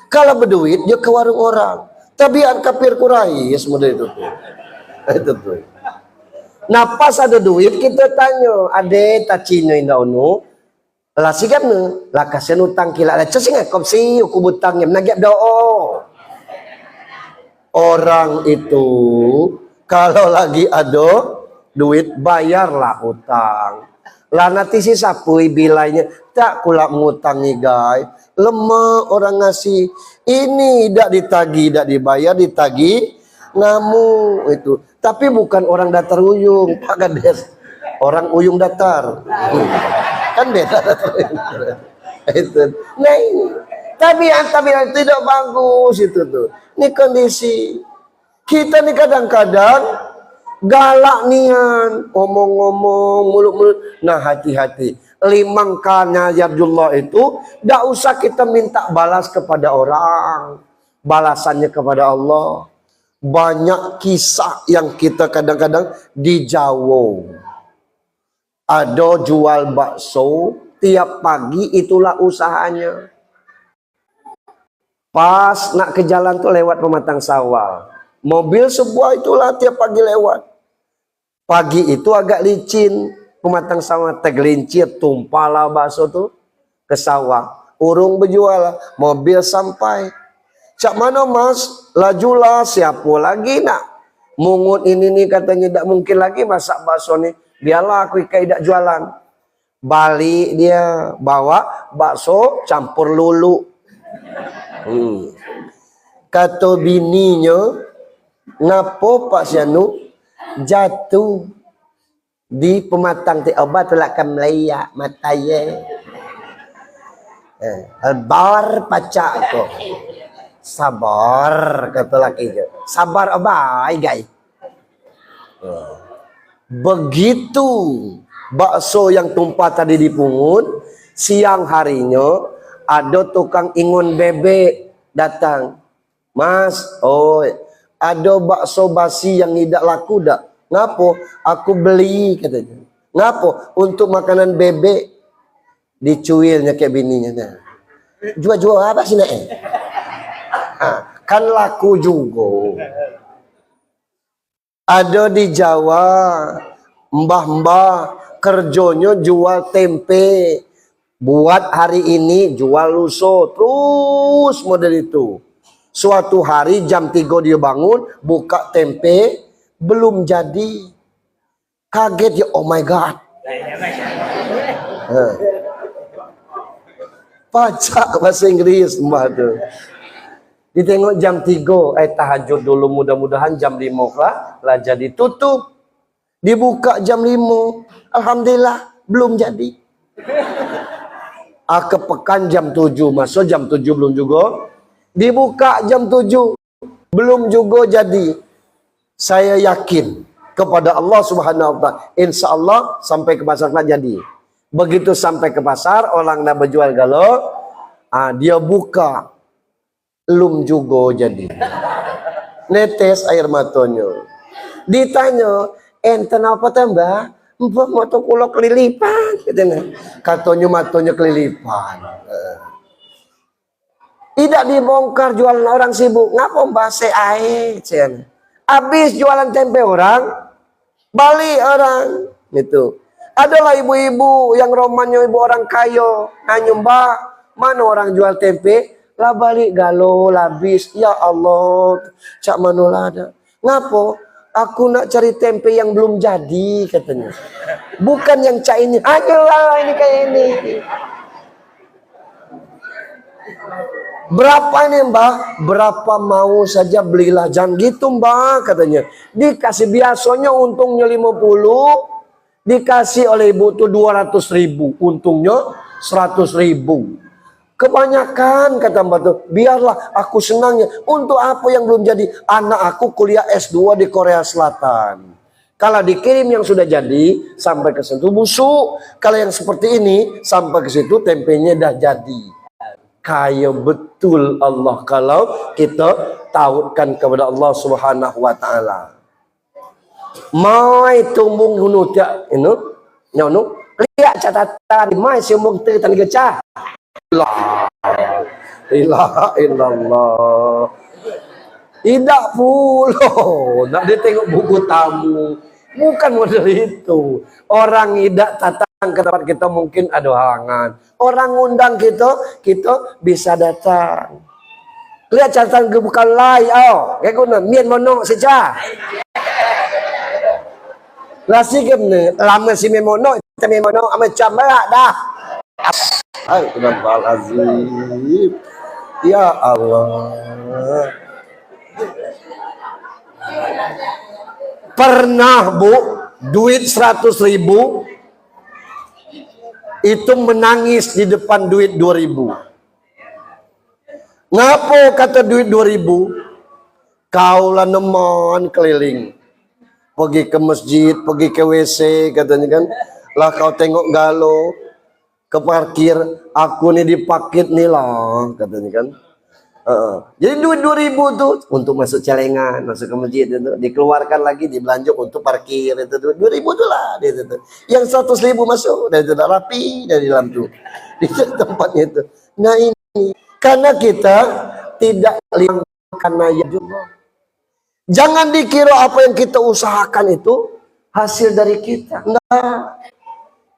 Kalau berduit, dia ke warung orang. Tabiat kafir Quraisy model itu tuh. Itu tuh. Nah pas ada duit kita tanya, ade tak Cina indah unu, lah sigap ne, lah kasihan utang kila, lah cacing kau si, aku butangnya, menagap doa. Orang itu kalau lagi ada duit bayarlah utang. Lah nanti si sapui bilainya tak kulak ngutangi guys. Lemah orang ngasih. Ini tidak ditagi, tidak dibayar, ditagi ngamuk itu. Tapi bukan orang datar uyung, Pak Kades. Orang uyung datar. Kan beda. Itu. Nah ini. Tabiat tidak bagus itu tuh. Ini kondisi. Kita nih kadang-kadang galak nian, omong-omong, mulut-mulut. Nah hati-hati. Limangkanya yadullah itu, tidak usah kita minta balas kepada orang. Balasannya kepada Allah. Banyak kisah yang kita kadang-kadang dijauh. Ada jual bakso, tiap pagi itulah usahanya. Pas nak ke jalan tuh lewat pematang sawah. Mobil sebuah itulah tiap pagi lewat. Pagi itu agak licin, pematang sawah tergelincir, tumpahlah bakso tuh ke sawah. Urung berjual, mobil sampai. Cak mana mas? Lajulah, siapa lagi nak? Mungut ini nih katanya tidak mungkin lagi masak bakso nih. Biarlah aku tidak jualan. Balik dia bawa bakso campur lulu. Kata bininya, ngapo Pak Syanu jatuh di pematang ti obat tulakan melayak matanya. Bar pacak ko. Sabar kata laki je. Sabar abai guys. Begitu bakso yang tumpah tadi dipungut, siang harinya ada tukang ingun bebek datang. Mas, oh ada bakso basi yang tidak laku dak? Ngapo? Aku beli katanya. Ngapo? Untuk makanan bebek. Dicuilnya kayak bininya. Jual-jual apa sih nak? Kan laku juga. Ada di Jawa mbah-mbah kerjonya jual tempe. Buat hari ini jual luso. Terus model itu. Suatu hari jam 3 dia bangun, buka tempe, belum jadi. Kaget ya, oh my god. Pacak bahasa Inggris mbah tuh. Ditengok jam 3, tahajud dulu mudah-mudahan jam 5 lah jadi tutup. Dibuka jam 5, alhamdulillah belum jadi. Kepekan jam 7, masuk jam 7 belum juga. Dibuka jam 7, belum juga jadi. Saya yakin kepada Allah Subhanahu wa taala, insya Allah sampai ke pasar jadi. Begitu sampai ke pasar, orang nak berjual galau, dia buka, belum juga jadi. Netes air matanya. Ditanya, enten apa tambah? Mbak mata kula kelilipan, katanya matanya kelilipan. Tidak dibongkar jualan orang sibuk. Ngapa mbak habis jualan tempe orang, balik orang. Gitu. Adalah ibu-ibu yang romannya ibu orang kaya. Nanya, Mbak, mana orang jual tempe? Lah balik galo, labis. Ya Allah, cak manolah ada. Ngapo? Aku nak cari tempe yang belum jadi, katanya. Bukan yang cak ini. Ayolah, ini kayak ini. Berapa ini Mbak? Berapa mau saja belilah. Jangan gitu Mbak, katanya. Dikasih biasanya untungnya 50, dikasih oleh ibu tuh 200.000, untungnya 100.000. Kebanyakan kata Mbak tuh, biarlah aku senangnya. Untuk apa yang belum jadi? Anak aku kuliah S2 di Korea Selatan. Kalau dikirim yang sudah jadi sampai ke situ busuk. Kalau yang seperti ini sampai ke situ tempenya dah jadi. Kaya betul Allah kalau kita tautkan kepada Allah Subhanahu wa taala. Mai tumbung hunu tak ini nyono lihat catatan mai simbung tu tan gecah. La ilaha illallah. Tidak pula nak ditengok buku tamu. Bukan model itu. Orang tidak datang ke tempat kita mungkin ada halangan. Orang undang kita, kita bisa datang. Lihat catatan bukan lain. Oh, kayak guna mien mono saja. Lasi gemne, lama si memono, kita memono macam berak dah. Astagfirullahalazim. Ya Allah. Pernah Bu, duit 100.000 itu menangis di depan duit 2.000. Ngapo kata duit 2.000? Kaulah neman keliling. Pergi ke masjid, pergi ke WC katanya kan. Lah kau tengok galo ke parkir, aku nih dipakit nih lah katanya kan. Jadi duit 2.000 tuh untuk masuk celengan, masuk ke masjid itu, dikeluarkan lagi dibelanjok untuk parkir itu 2.000 tuh lah itu. Yang 100.000 masuk dan itu rapi dari dalam tuh di tempatnya itu. Nah ini karena kita tidak lihat karena ya juga. Jangan dikira apa yang kita usahakan itu hasil dari kita. Enggak.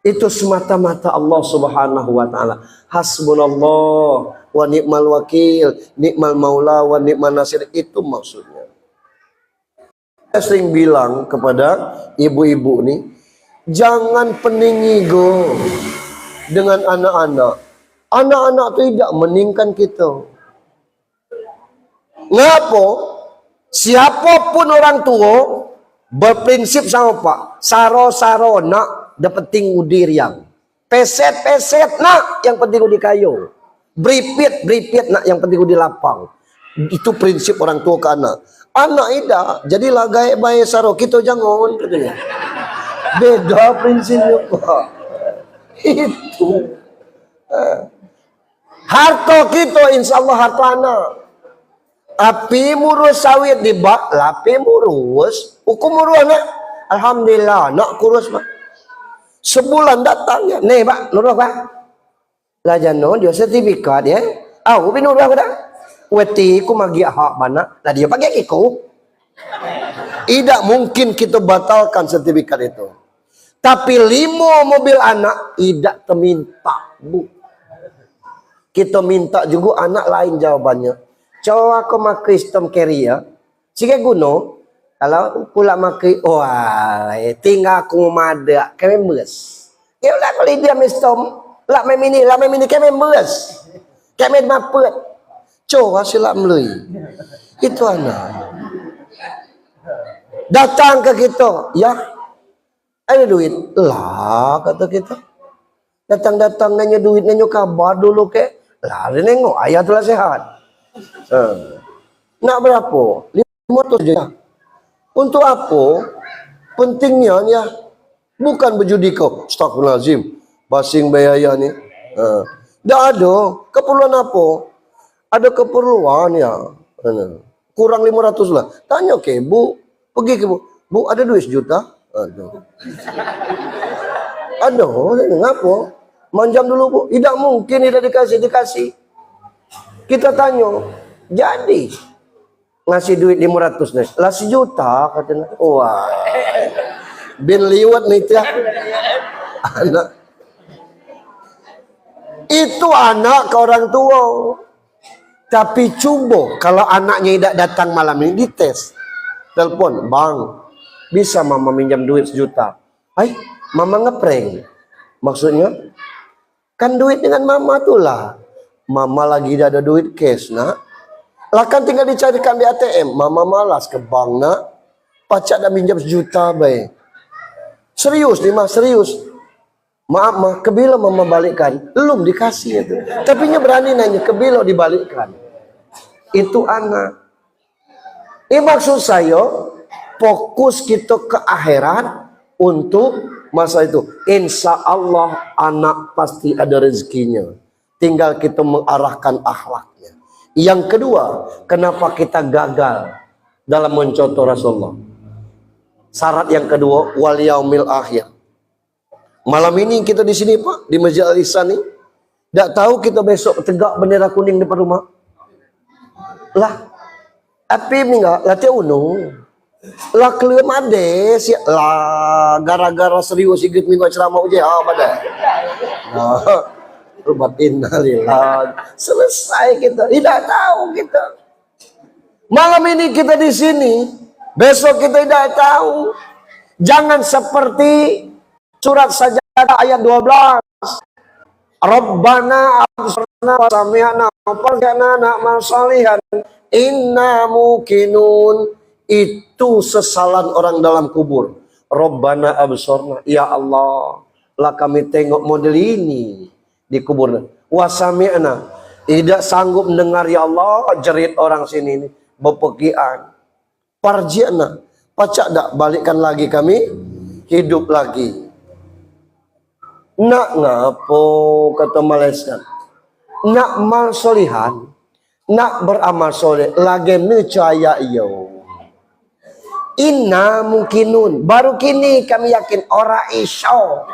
Itu semata-mata Allah Subhanahu wa taala. Hasbunallah wa ni'mal wakil, ni'mal maula wa ni'man nasir, itu maksudnya. Saya sering bilang kepada ibu-ibu nih, jangan peningigo dengan anak-anak. Anak-anak tidak meningkan kita. Ngapo? Siapapun orang tua berprinsip sama Pak, saro-saro nak dapeting udir yang peset-peset nak yang penting udi kayu, beripit nak yang penting udi lapang. Itu prinsip orang tua ke anak. Anak tidak jadilah gaya bayi saro kita jangan katanya. Beda prinsipnya Pak. Itu harta kita insya Allah harta anak. Api murus sawit di bak, lapi murus, hukum murus nak. Alhamdulillah nak kurus Pak. Sebulan datang ya, nih Pak, nurut Pak. Lah jano dia sertifikat ya. Aku bin nurut dah. Weti ku magi hak mana? Lah dia pakai iku. Tidak mungkin kita batalkan sertifikat itu. Tapi 5 mobil anak tidak teminta, Bu. Kita minta juga anak lain jawabannya. Coba aku makai sistem carrier. Sike guno kalau pula makai wah tinggal aku mada kemes. Ya ulah kalau dia sistem lah memini kemes. Kemes mapet. Coba sila meului. Itu anak. Datang ke kita, ya. Ada duit. Lah kata kita. Datang-datang nanya duit nanya kabar dulu ke. Lah nengok ayah telah sehat. Nak berapa? 500 saja. Untuk apa? Pentingnya ya bukan berjudi kau. Astagfirullahaladzim. Basing biaya ni. Dah ada keperluan apa? Ada keperluan ya. Kurang 500 lah. Tanya ke Bu. Pergi ke Bu. Bu ada duit 1 juta? Ada. Ngapa? Manjam dulu Bu. Tidak mungkin tidak dikasih. Kita tanya, jadi ngasih duit 500 nih, lah 1 juta katanya. Wah, bin liwat nih ya. Anak itu anak ke orang tua. Tapi coba kalau anaknya tidak datang malam ini, dites. Telepon, bang, bisa mama minjam duit 1 juta? Hai, mama ngeprank. Maksudnya, kan duit dengan mama tuh lah. Mama lagi tidak ada duit cash, nak. Lah kan tinggal dicarikan di ATM. Mama malas ke bank, nak. Pacak dah minjam 1 juta, baik. Serius nih, mah, serius. Maaf, mah, kebilo mama balikkan. Belum dikasih itu. Tapi nya berani nanya, kebilo dibalikkan. Itu anak. Maksud saya, fokus kita ke akhirat untuk masa itu. Insya Allah anak pasti ada rezekinya. Tinggal kita mengarahkan akhlaknya. Yang kedua, kenapa kita gagal dalam mencontoh Rasulullah? Syarat yang kedua, wal yaumil akhir. Malam ini kita di sini Pak, di Masjid Al-Ihsan ini, tidak tahu kita besok tegak bendera kuning depan rumah. Lah, tapi enggak, lah tiap unung. Lah kelem ade, lah gara-gara serius ikut minggu ceramah uji, pada. Nah, rubat innalillah. Selesai kita, tidak tahu kita. Malam ini kita di sini, besok kita tidak tahu. Jangan seperti surat Sajadah ayat 12. Rabbana absarna wa sami'na wa farjana na'mal salihan inna mukinun. Itu sesalan orang dalam kubur. Rabbana absarna, ya Allah, lah kami tengok model ini di kubur. Wa sami'na, tidak sanggup mendengar, ya Allah, jerit orang sini ini bepergian. Farjana, pacak dak balikkan lagi kami hidup lagi. Nak ngapo kata Malaysia, nak mal solihan, nak beramal soleh lagi necaya yo. Inna mungkinun, baru kini kami yakin ora iso.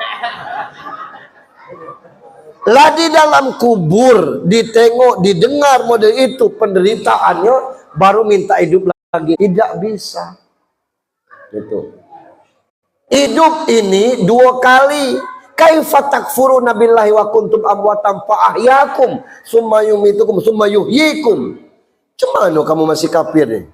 Lah di dalam kubur ditengok, didengar model itu penderitaannya, baru minta hidup lagi, tidak bisa. Gitu. Hidup ini 2 kali. Kaifa takfuruna billahi wa kuntum amwatan fa ahyakum summa yumitukum summa yuhyikum. Cemano kamu masih kafir nih?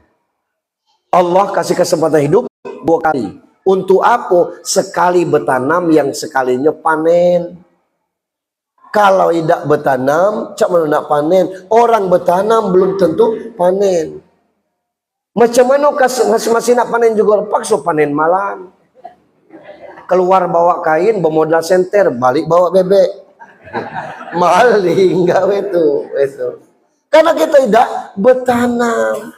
Allah kasih kesempatan hidup 2 kali. Untuk apa? Sekali bertanam, yang sekalinya panen. Kalau tidak bertanam, cak mana nak panen? Orang bertanam belum tentu panen. Macam mana masih nak panen juga paksa panen malam. Keluar bawa kain, bermodal senter, balik bawa bebek. Maling enggak itu. Karena kita tidak bertanam.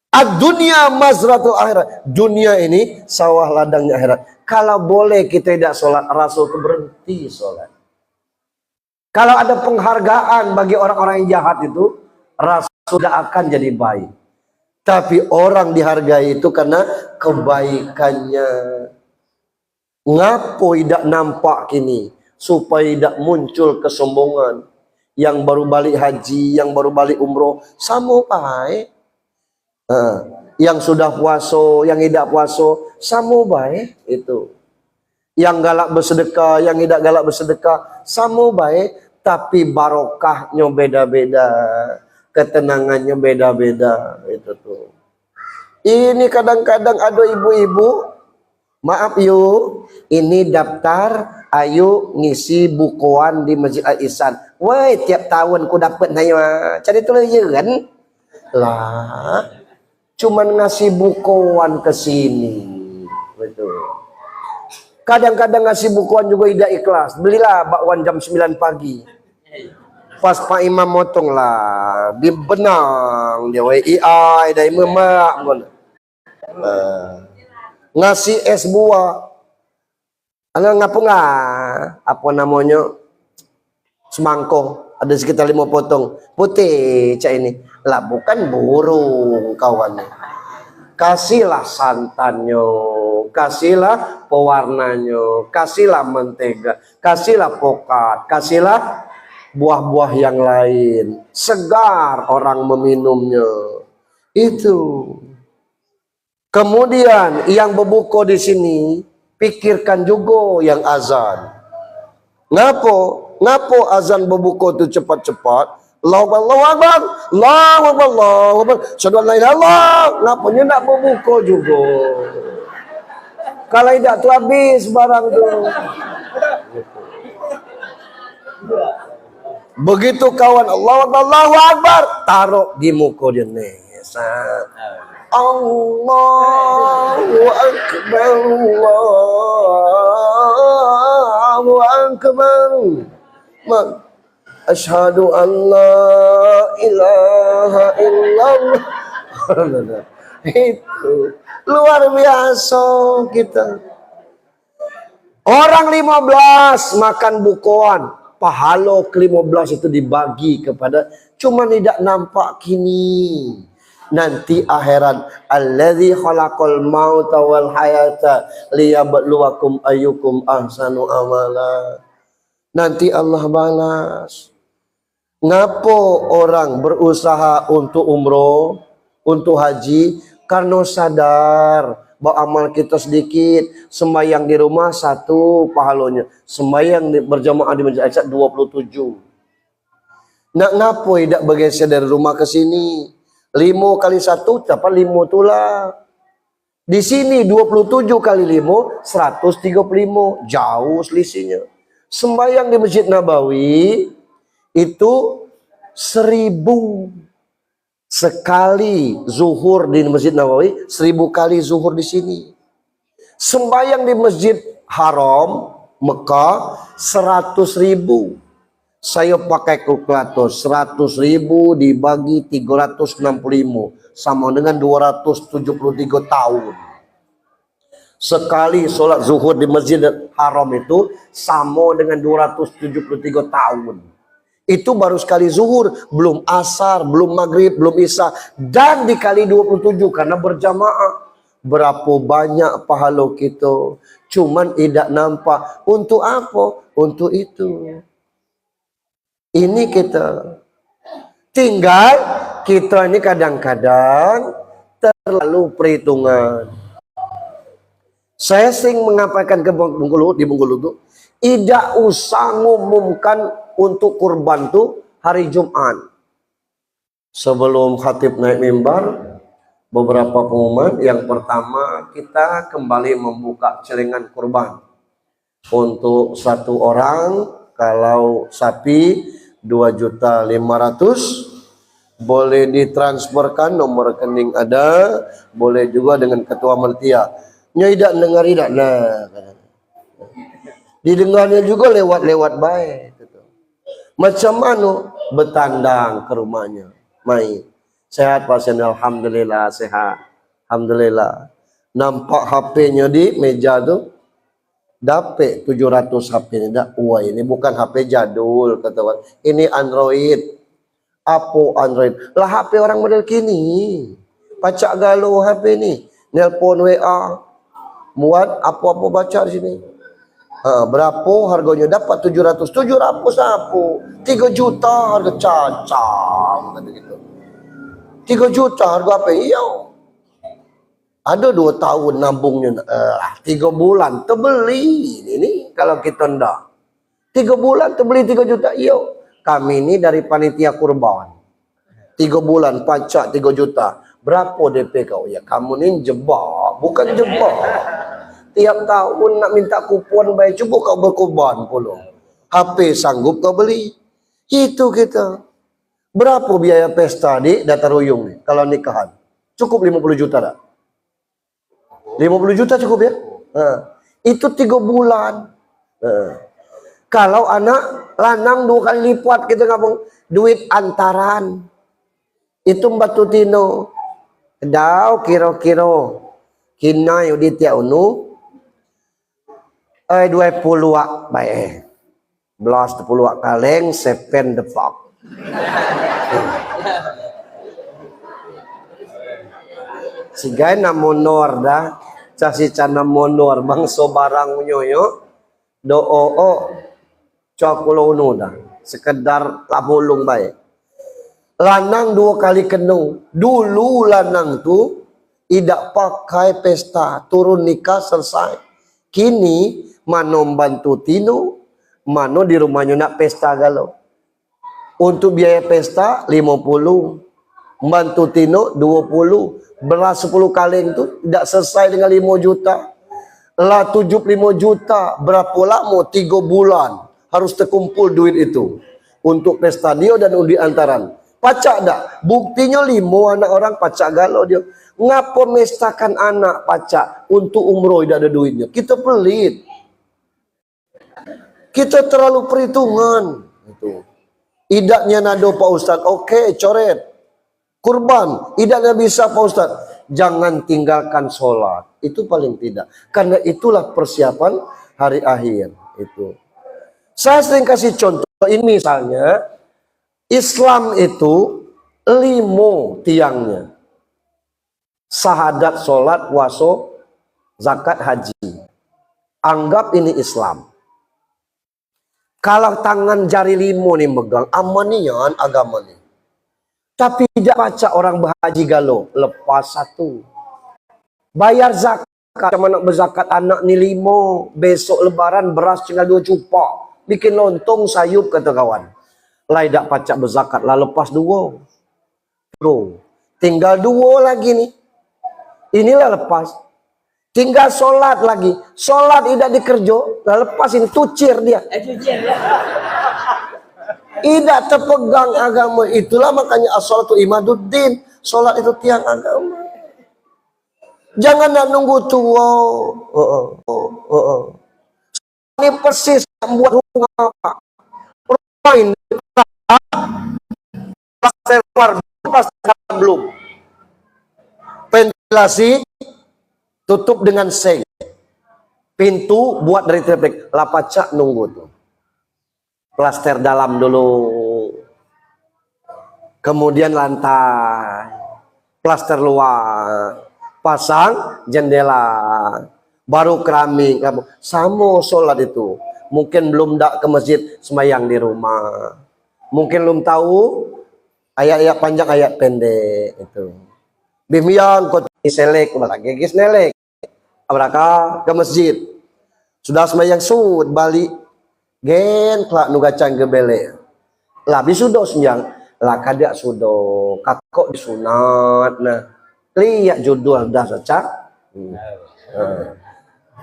Ad-dunya mazratul akhirat. Dunia ini sawah ladangnya akhirat. Kalau boleh kita tidak sholat, Rasul itu berhenti sholat. Kalau ada penghargaan bagi orang-orang yang jahat itu, Rasul tidak akan jadi baik. Tapi orang dihargai itu karena kebaikannya. Ngapo tidak nampak kini, supaya tidak muncul kesombongan. Yang baru balik haji, yang baru balik umroh, sama baik. Yang sudah puaso, yang tidak puaso, sama baik itu. Yang galak bersedekah, yang tidak galak bersedekah, sama baik. Tapi barokahnya beda-beda, ketenangannya beda-beda. Itu tuh. Ini kadang-kadang ada ibu-ibu, maaf yuk, ini daftar, ayo ngisi bukuan di Masjid Al-Ihsan. Woi, tiap tahun ku dapat nanya, cari tulis kan? Lah, cuman ngasih bukuan ke sini. Betul. Kadang-kadang ngasih bukuan juga tidak ikhlas. Belilah bakwan jam 9 pagi. Pas Pak Imam motong lah, dibenang dia WIA dari memak pun. Ngasih es buah. Ngapa nggak? Apa namanya? Semangkok. Ada sekitar 5 potong. Putih cak ini. Lah bukan burung kawannya. Kasihlah santannya, kasihlah pewarnanya, kasihlah mentega, kasihlah pokat, kasihlah buah-buah yang lain. Segar orang meminumnya. Itu. Kemudian yang berbuka di sini Pikirkan juga yang azan. Ngapo azan berbuka tu cepat-cepat? Allahu Akbar, Allahu Akbar, Allahu Akbar. Syahadu an la ilaha illallah. Ngapanya nak berbuka juga? Kalau tidak tu habis barang tu. Begitu kawan Allahu Akbar, taruh di muka dia ni. Allahu Akbar, Allahu Akbar. Asyhadu an la ilaha illallah. Itu luar biasa kita. Orang 15 makan bukuan, pahala ke-15 itu dibagi kepada, cuma tidak nampak kini. Nanti akhirat, allazi khalaqal mauta wal hayata liyabluwakum ayyukum ahsanu amala. Nanti Allah balas. Ngapo orang berusaha untuk umroh, untuk haji? Karena sadar bahwa amal kita sedikit. Sembahyang di rumah 1 pahalanya, sembahyang berjamaah di Masjid Aisyah 27. Nak ngapo tidak bergeser dari rumah ke sini? 5 kali 1 dapat 5 tulah. Di sini 27 kali 5 135, jauh selisihnya. Sembahyang di Masjid Nabawi itu 1000 sekali zuhur di Masjid Nabawi, 1000 kali zuhur di sini. Sembahyang di Masjid Haram Mekah 100.000. Saya pakai kalkulator, 100.000 dibagi 365 sama dengan 273 tahun. Sekali sholat zuhur di Masjid Haram itu sama dengan 273 tahun. Itu baru sekali zuhur, belum asar, belum maghrib, belum isya, dan dikali 27 karena berjamaah. Berapa banyak pahala kita, cuman tidak nampak. Untuk apa? Untuk itu. Ini kita tinggal, kita ini kadang-kadang terlalu perhitungan. Saya sering mengapakan ke Bengkulu, di Bengkulu itu, tidak usah ngumumkan untuk kurban tuh hari Jumat. Sebelum khatib naik mimbar, beberapa pengumuman. Yang pertama, kita kembali membuka celengan kurban. Untuk 1 orang, kalau sapi 2.500.000, boleh ditransferkan, nomor rekening ada, boleh juga dengan ketua Maltia. Tidak dengar tidak, nah didengarnya juga lewat baik. Macam mana bertandang ke rumahnya, main sehat pasien, alhamdulillah sehat, alhamdulillah. Nampak HP-nya di meja tuh, dapat 700 HP ini. Wah, ini bukan HP jadul kata orang, ini Android. Apa Android? Lah HP orang model kini. Pacak galau HP ini, nelpon WA, muat apa-apa baca di sini. Berapa harganya? Dapat 700. 700 apa? 3 juta harga cacang kata gitu. 3 juta harga apa? Iya. Ada 2 tahun nabungnya. 3 bulan terbeli. Ini kalau kita ndak. 3 bulan terbeli 3 juta. Iya. Kami ini dari panitia kurban. 3 bulan pajak 3 juta. Berapa DP kau? Ya kamu ini jebak, bukan jebak. Tiap tahun nak minta kupon baik, cuba kau berkurban pula. HP sanggup kau beli. Itu kita. Berapa biaya pesta di Dataruyung nih kalau nikahan? Cukup 50 juta tak? 50 juta cukup ya? Itu 3 bulan. Kalau anak lanang 2 kali lipat kita ngapung duit antaran. Itu Batu Tino. Dau kira-kira kinai di tiap unu 20 wak baik. Belas 10 wak kaleng, 7 the fuck. Sigai na monor dah. Casi cana monor bangso barang nyoyo. Do cakulo unu dah. Sekedar labulung baik. Lanang 2 kali kenung. Dulu lanang tu tidak pakai pesta, turun nikah selesai. Kini mano bantu tino, mano di rumahnya nak pesta galau. Untuk biaya pesta 50, bantu tino 20, beras 10 kaleng tu tidak selesai dengan 5 juta. Lah 75 juta, berapa lama? 3 bulan harus terkumpul duit itu untuk pesta dia dan undi antaran. Pacak dak? Buktinya 5 anak orang pacak galau dia. Ngapa mestakan anak pacak untuk umroh tidak ada duitnya? Kita pelit. Kita terlalu perhitungan. Itu. Idaknya nado Pak Ustaz, oke, coret. Kurban, idaknya bisa Pak Ustaz. Jangan tinggalkan sholat. Itu paling tidak. Karena itulah persiapan hari akhir. Itu. Saya sering kasih contoh. Ini misalnya, Islam itu 5 tiangnya. Syahadat, sholat, puasa, zakat, haji. Anggap ini Islam. Kalau tangan jari 5 nih megang, amanian agama nih. Tapi tidak baca orang berhaji galau, lepas 1. Bayar zakat, sama nak berzakat anak nih 5. Besok lebaran beras tinggal 2 cupak. Bikin lontong sayup kata kawan. Lai dak pacak berzakat lah lepas 2. Tinggal 2 lagi nih. Inilah lepas. Tinggal sholat lagi. Sholat tidak dikerjo. Lah lepas ini tucir dia. Tidak terpegang agama. Itulah makanya as-sholatu imaduddin. Sholat itu tiang agama. Jangan nak nunggu tua. Ini persis buat rumah apa? Rumah ini belum. Ventilasi tutup dengan seng. Pintu buat dari triplex. Lapacak nunggu tuh. Plaster dalam dulu. Kemudian lantai. Plaster luar. Pasang jendela. Baru keramik. Sama sholat itu. Mungkin belum dak ke masjid, semayang di rumah. Mungkin belum tahu ayat-ayat panjang, ayat pendek itu. Bimian kau selek, gigis nelek. Abraka ke masjid. Sudah semayang sud balik. Gen kelak nugacang gebele. Lah bisudo senyang. Lah kadak sudo. Kakok disunat. Nah, lihat judul dah secak.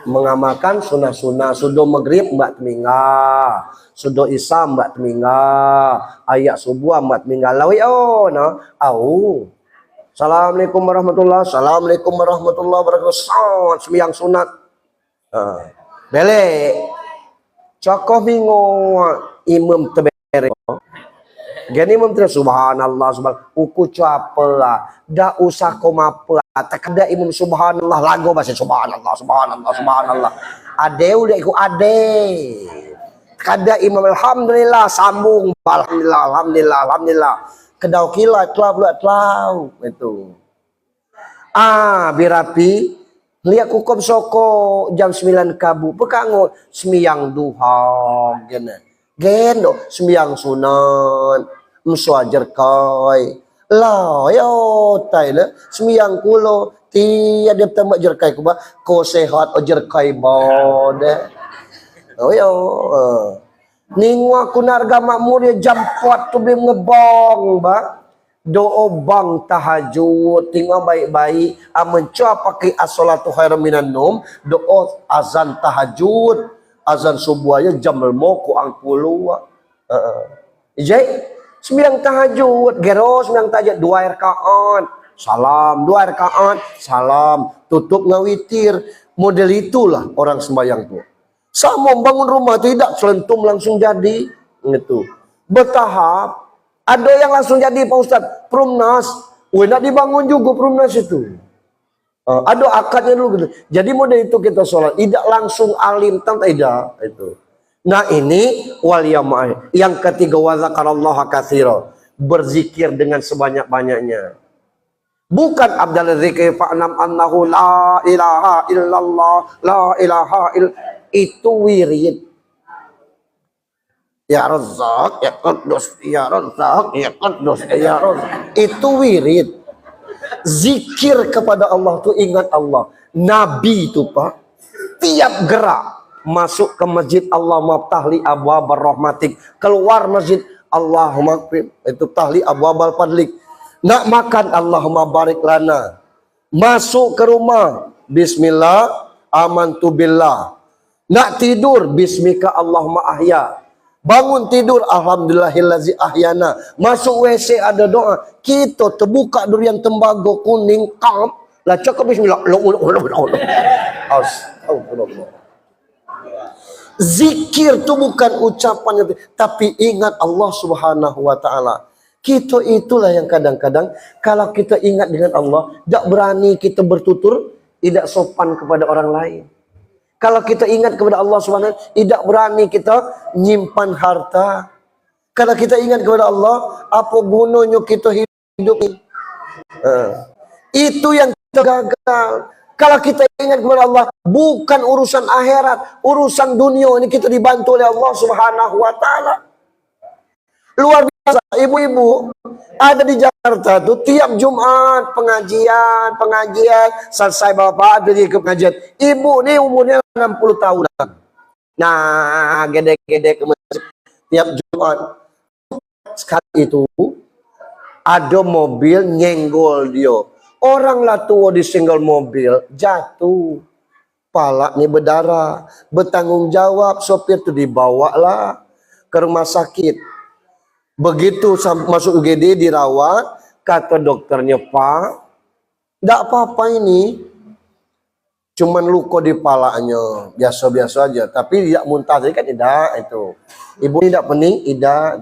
Mengamalkan sunah-sunah. Sudo maghrib mbak temingga. Sudo isya mbak temingga. Ayat subuh mbak temingga. Lawi oh no. Au. Assalamualaikum warahmatullahi wabarakatuh. Assalamualaikum warahmatullahi wabarakatuh. Sembiang sunat. Bele. Cokoh bingung imam tebere. Gani imam tebere subhanallah subhanallah. Uku cuapa. Dah usah komapa. Tak ada imam subhanallah lagu bahasa subhanallah subhanallah subhanallah. Ade udah ikut ade. Kada imam alhamdulillah sambung alhamdulillah alhamdulillah alhamdulillah. Kedau kilat telau itu. Birapi lihat kukom soko jam 9 kabu pekango semiyang duha geno semiyang sunan msuajer kai lah yo taile semiyang kulo tiada tembak jerkai kuba ko sehat ojer kai bode oh yo ningwa kunarga makmur ya jam 4 tu belum ngebong ba doa bang tahajud tinggal baik-baik mencoba pakai as-salatu khairum minan nom doa azan tahajud azan subuh aja jam 5 ku angkulu jadi sembiang tahajud gero sembiang tahajud 2 rakaat salam 2 rakaat salam tutup ngawitir model itulah orang sembahyang tuh. Sama bangun rumah tidak selentum langsung jadi itu bertahap. Ada yang langsung jadi Pak Ustaz prumnas, nak dibangun juga prumnas itu. Ada akadnya dulu gitu. Jadi model itu kita sholat tidak langsung alim tidak itu. Nah ini wal yama'ah. Yang ketiga wa dzakarallaha katsira, berzikir dengan sebanyak-banyaknya. Bukan abdal dzikri fa'lam annahu la ilaha illallah la ilaha illallah. Itu wirid. Ya Razzaq, ya Quddus, ya Razzaq, ya Quddus, ya Razzaq. Itu wirid. Zikir kepada Allah tuh ingat Allah. Nabi itu Pak tiap gerak masuk ke masjid Allahumma ftahli abwabar rahmatik, keluar masjid Allahumma itu tahli abwabal fadlik, nak makan Allahumma barik lana, masuk ke rumah bismillah amantu billah, nak tidur bismika Allahumma ahya, bangun tidur alhamdulillahillazi ahyana, masuk WC ada doa, kita terbuka durian tembaga kuning kam lah cakap bismillah. Astagfirullah. Zikir itu bukan ucapan, tapi ingat Allah Subhanahu wa taala. Kita itulah yang kadang-kadang kalau kita ingat dengan Allah, tidak berani kita bertutur tidak sopan kepada orang lain. Kalau kita ingat kepada Allah Subhanahu wa taala, tidak berani kita nyimpan harta. Kalau kita ingat kepada Allah, apa gunanya kita hidup ini? Itu yang kita gagal. Kalau kita ingat kepada Allah, bukan urusan akhirat, urusan dunia ini kita dibantu oleh Allah Subhanahu wa taala. Luar biasa, ibu-ibu ada di Jakarta tuh tiap Jumat pengajian, selesai bapak jadi ke pengajian. Ibu nih umurnya 60 tahun. Nah, gede-gede ke masjid tiap Jumat. Sekali itu ada mobil nyenggol dia. Orang lah tua di single mobil jatuh, pala nih berdarah, bertanggung jawab sopir tuh dibawa lah ke rumah sakit. Begitu masuk UGD dirawat, kata dokternya, Pak, tidak apa-apa ini, cuman luka di palanya, biasa-biasa aja, tapi tidak muntah, jadi kan tidak itu. Ibu tidak pening, tidak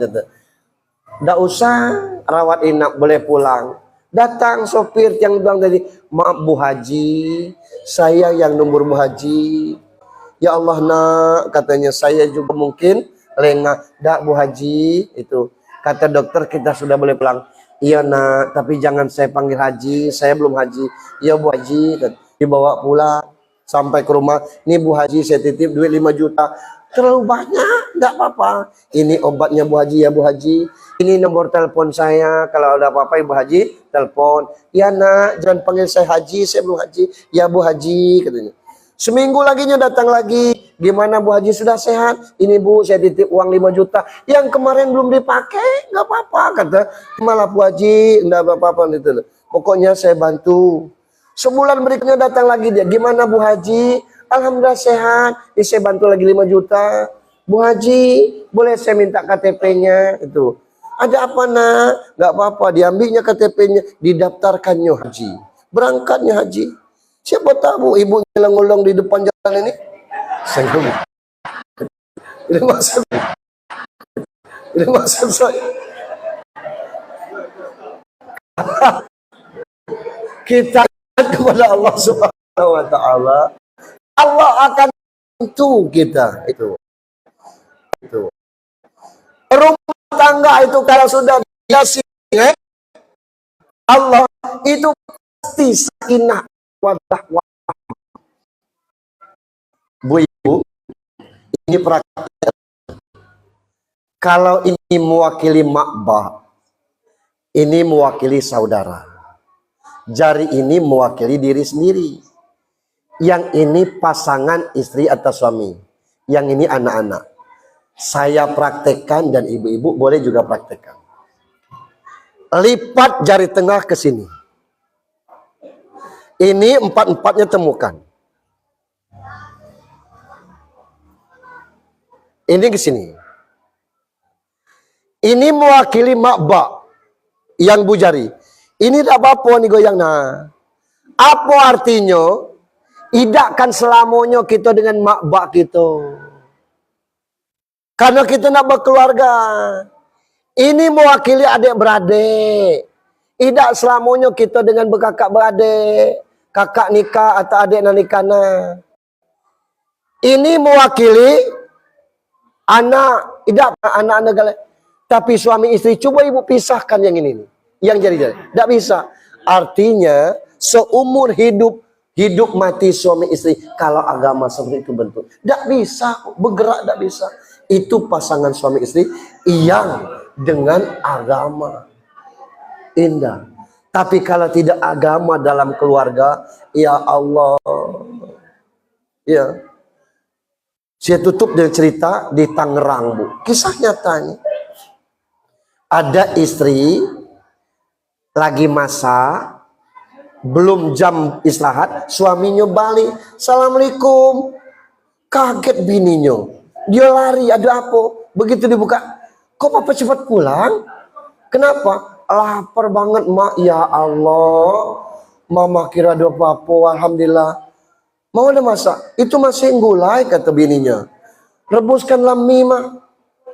usah rawat inap, boleh pulang. Datang sopir yang bilang tadi, maaf Bu Haji, saya yang nomor Bu Haji. Ya Allah nak, katanya saya juga mungkin lengah. Dak Bu Haji, itu kata dokter kita sudah boleh pulang. Iya nak, tapi jangan saya panggil Haji, saya belum haji. Iya Bu Haji, dibawa pulang sampai ke rumah. Ini Bu Haji saya titip duit 5 juta. Terlalu banyak, enggak apa-apa. Ini obatnya Bu Haji ya Bu Haji. Ini nomor telepon saya, kalau ada apa-apa Ibu Haji, telepon. Ya nak, jangan panggil saya Haji, saya belum haji. Ya Bu Haji, katanya. Seminggu laginya datang lagi. Gimana Bu Haji, sudah sehat? Ini Bu, saya titip uang 5 juta. Yang kemarin belum dipakai, nggak apa-apa. Kata, malah Bu Haji, nggak apa-apa. Gitu. Pokoknya saya bantu. Sebulan berikutnya datang lagi dia. Gimana Bu Haji? Alhamdulillah sehat. Ini saya bantu lagi 5 juta. Bu Haji, boleh saya minta KTP-nya? Itu. Ada apa nak? Nggak apa-apa, diambilnya KTP-nya, didaftarkannya haji. Berangkatnya haji. Siapa tahu ibu ngelong-ngelong di depan jalan ini? Ini maksud saya. Kita kepada Allah Subhanahu wa taala, Allah akan bantu kita itu. Rumah tangga itu kalau sudah dikasih Allah itu pasti sakinah wadah. Bu Ibu, ini praktek. Kalau ini mewakili makbah, ini mewakili saudara. Jari ini mewakili diri sendiri. Yang ini pasangan istri atau suami. Yang ini anak-anak. Saya praktekkan dan ibu-ibu boleh juga praktekkan. Lipat jari tengah ke sini. Ini 4-4-nya temukan. Ini ke sini. Ini mewakili makbah yang bu jari. Ini tidak apa-apa nih goyang. Nah, apa artinya? Idakkan selamanya kita dengan makbah kita. Karena kita nak berkeluarga. Ini mewakili adik-beradik. Tidak selamanya kita dengan berkakak beradik. Kakak nikah atau adik nak nikah. Ini mewakili anak. Tidak anak-anak. Tapi suami istri. Coba ibu pisahkan yang ini. Yang jadi-jadi. Tidak bisa. Artinya seumur hidup mati suami istri. Kalau agama seperti itu bentuk. Tidak bisa. Bergerak tidak bisa. Itu pasangan suami istri yang dengan agama. Indah. Tapi kalau tidak agama dalam keluarga, ya Allah. Ya. Saya tutup dengan cerita di Tangerang, Bu. Kisah nyatanya. Ada istri lagi masak, belum jam istirahat, suaminya balik. Assalamualaikum. Kaget bininya. Dia lari, ada apa? Begitu dibuka, kok papa cepat pulang? Kenapa? Lapar banget, mak. Ya Allah, mama kira ada apa-apa. Alhamdulillah. Mau ada masak? Itu masih gulai, kata bininya. Rebuskanlah mie, mak.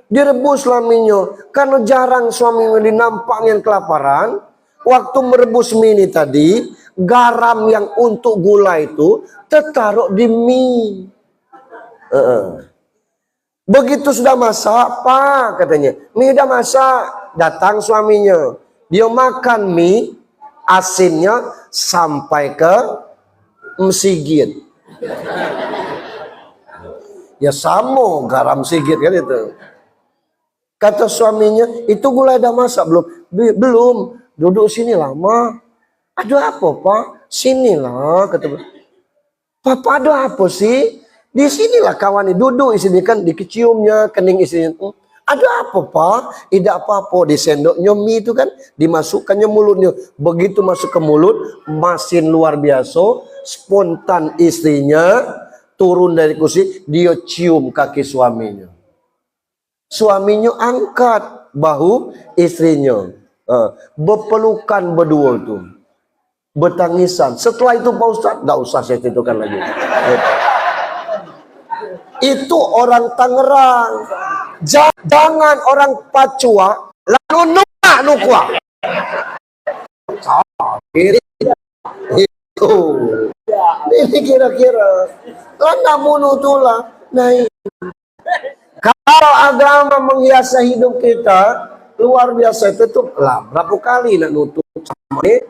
Direbuslah minyo. Karena jarang suaminya dinampaknya kelaparan. Waktu merebus mie ini tadi, garam yang untuk gula itu tertaruh di mie. Begitu sudah masak, Pak, katanya, mie udah masak. Datang suaminya. Dia makan mie, asinnya sampai ke mesigit. Ya sama garam sigit kan itu. Kata suaminya, itu gulai udah masak belum? Belum. Duduk sini lama. Ada apa, Pak? Sinilah, kata. Papa, ada apa sih? Di sinilah kawan ini duduk istri kan dikeciumnya kening istrinya. Ada apa, Pak? Tidak apa-apa. Di sendoknya mie itu kan dimasukkannya mulutnya. Begitu masuk ke mulut, masin luar biasa. Spontan istrinya turun dari kursi, dia cium kaki suaminya. Suaminya angkat bahu istrinya. Berpelukan berdua itu. Bertangisan. Setelah itu Pak Ustadz, nggak usah saya ceritakan lagi. Itu orang Tangerang. Jangan orang Pacua lalu nukak nukwa. Itu. Ini kira-kira. Namun itulah. Nah, kalau agama menghiasi hidup kita, luar biasa. Tutup lah. Berapa kali nak nutup sama ini?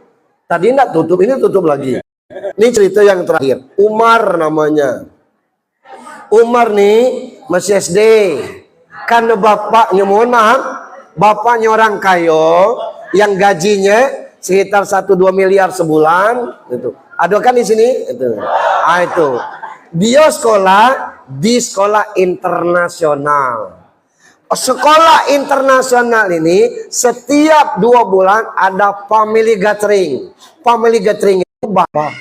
Tadi nak tutup, ini tutup lagi. Ini cerita yang terakhir. Umar namanya. Umar nih masih SD. Karena bapaknya, mohon maaf, bapaknya orang kaya yang gajinya sekitar 1-2 miliar sebulan. Itu. Ada kan di sini? Itu. Itu. Dia sekolah di sekolah internasional. Sekolah internasional ini setiap 2 bulan ada family gathering. Family gathering itu bapak.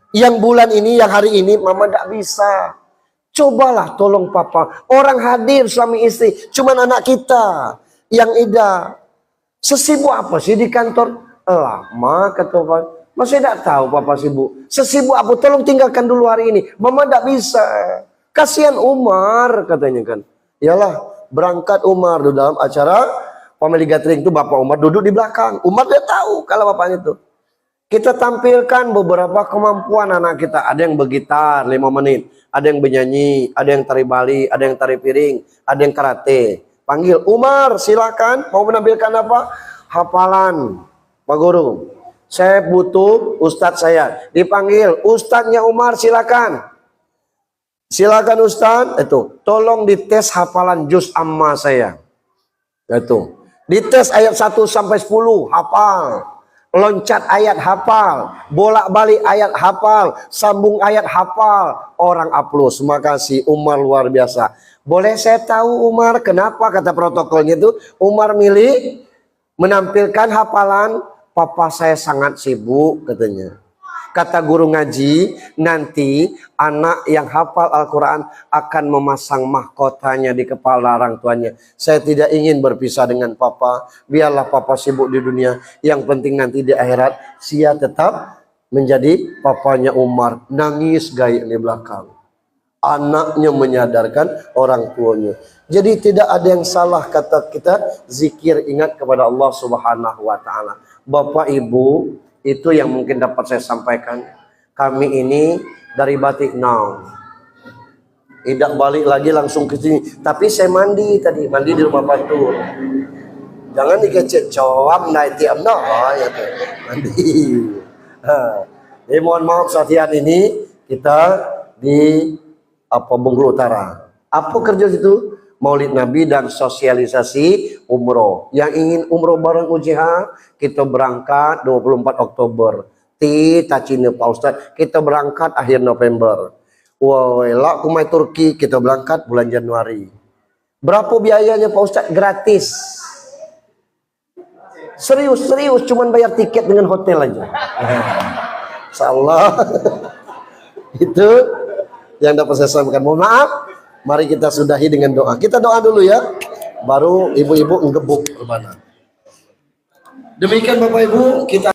Yang bulan ini, yang hari ini mama tidak bisa. Cobalah tolong papa. Orang hadir suami istri, cuman anak kita yang ida. Sesibuk apa sih di kantor? Lama kata papa. Masih tidak tahu papa sibuk. Sesibuk apa? Tolong tinggalkan dulu hari ini. Mama tidak bisa. Kasihan Umar katanya kan. Yalah, berangkat Umar di dalam acara family gathering itu, bapak Umar duduk di belakang. Umar dia tahu kalau bapaknya itu. Kita tampilkan beberapa kemampuan anak kita. Ada yang bergitar 5 menit, ada yang bernyanyi, ada yang tari Bali, ada yang tari piring, ada yang karate. Panggil Umar, silakan. Mau menampilkan apa? Hafalan, Pak Guru. Saya butuh ustadz saya. Dipanggil, ustadznya Umar silakan. Silakan ustadz. Itu, tolong dites hafalan juz amma saya. Itu. Dites ayat 1 sampai 10 hafal. Loncat ayat hafal, bolak-balik ayat hafal, sambung ayat hafal. Orang aplaus. Makasih Umar, luar biasa. Boleh saya tahu Umar kenapa? Kata protokolnya itu Umar milih menampilkan hafalan. Papa saya sangat sibuk katanya. Kata guru ngaji, nanti anak yang hafal Al-Quran akan memasang mahkotanya di kepala orang tuanya. Saya tidak ingin berpisah dengan papa. Biarlah papa sibuk di dunia. Yang penting nanti di akhirat, Sia tetap menjadi papanya Umar. Nangis gaya di belakang. Anaknya menyadarkan orang tuanya. Jadi tidak ada yang salah kata kita zikir ingat kepada Allah Subhanahu wa Ta'ala. Bapak Ibu, itu yang mungkin dapat saya sampaikan. Kami ini dari Batik Now. Tidak balik lagi langsung ke sini. Tapi saya mandi tadi, mandi di rumah Batur. Jangan dikecek coam naik tiap no, ya mandi. Jadi mohon maaf Satian ini kita di Bengkulu Utara. Apa kerja situ? Maulid Nabi dan sosialisasi umroh. Yang ingin umroh bareng UJH, kita berangkat 24 Oktober. Tacine Pak Ustadz, kita berangkat akhir November. Wah, elak kumai Turki, kita berangkat bulan Januari. Berapa biayanya Pak Ustadz? Gratis. Serius, cuman bayar tiket dengan hotel aja. Insyaallah. Itu yang dapat saya sampaikan. Mohon maaf. Mari kita sudahi dengan doa. Kita doa dulu ya. Baru ibu-ibu ngebuk rebana. Demikian Bapak Ibu, kita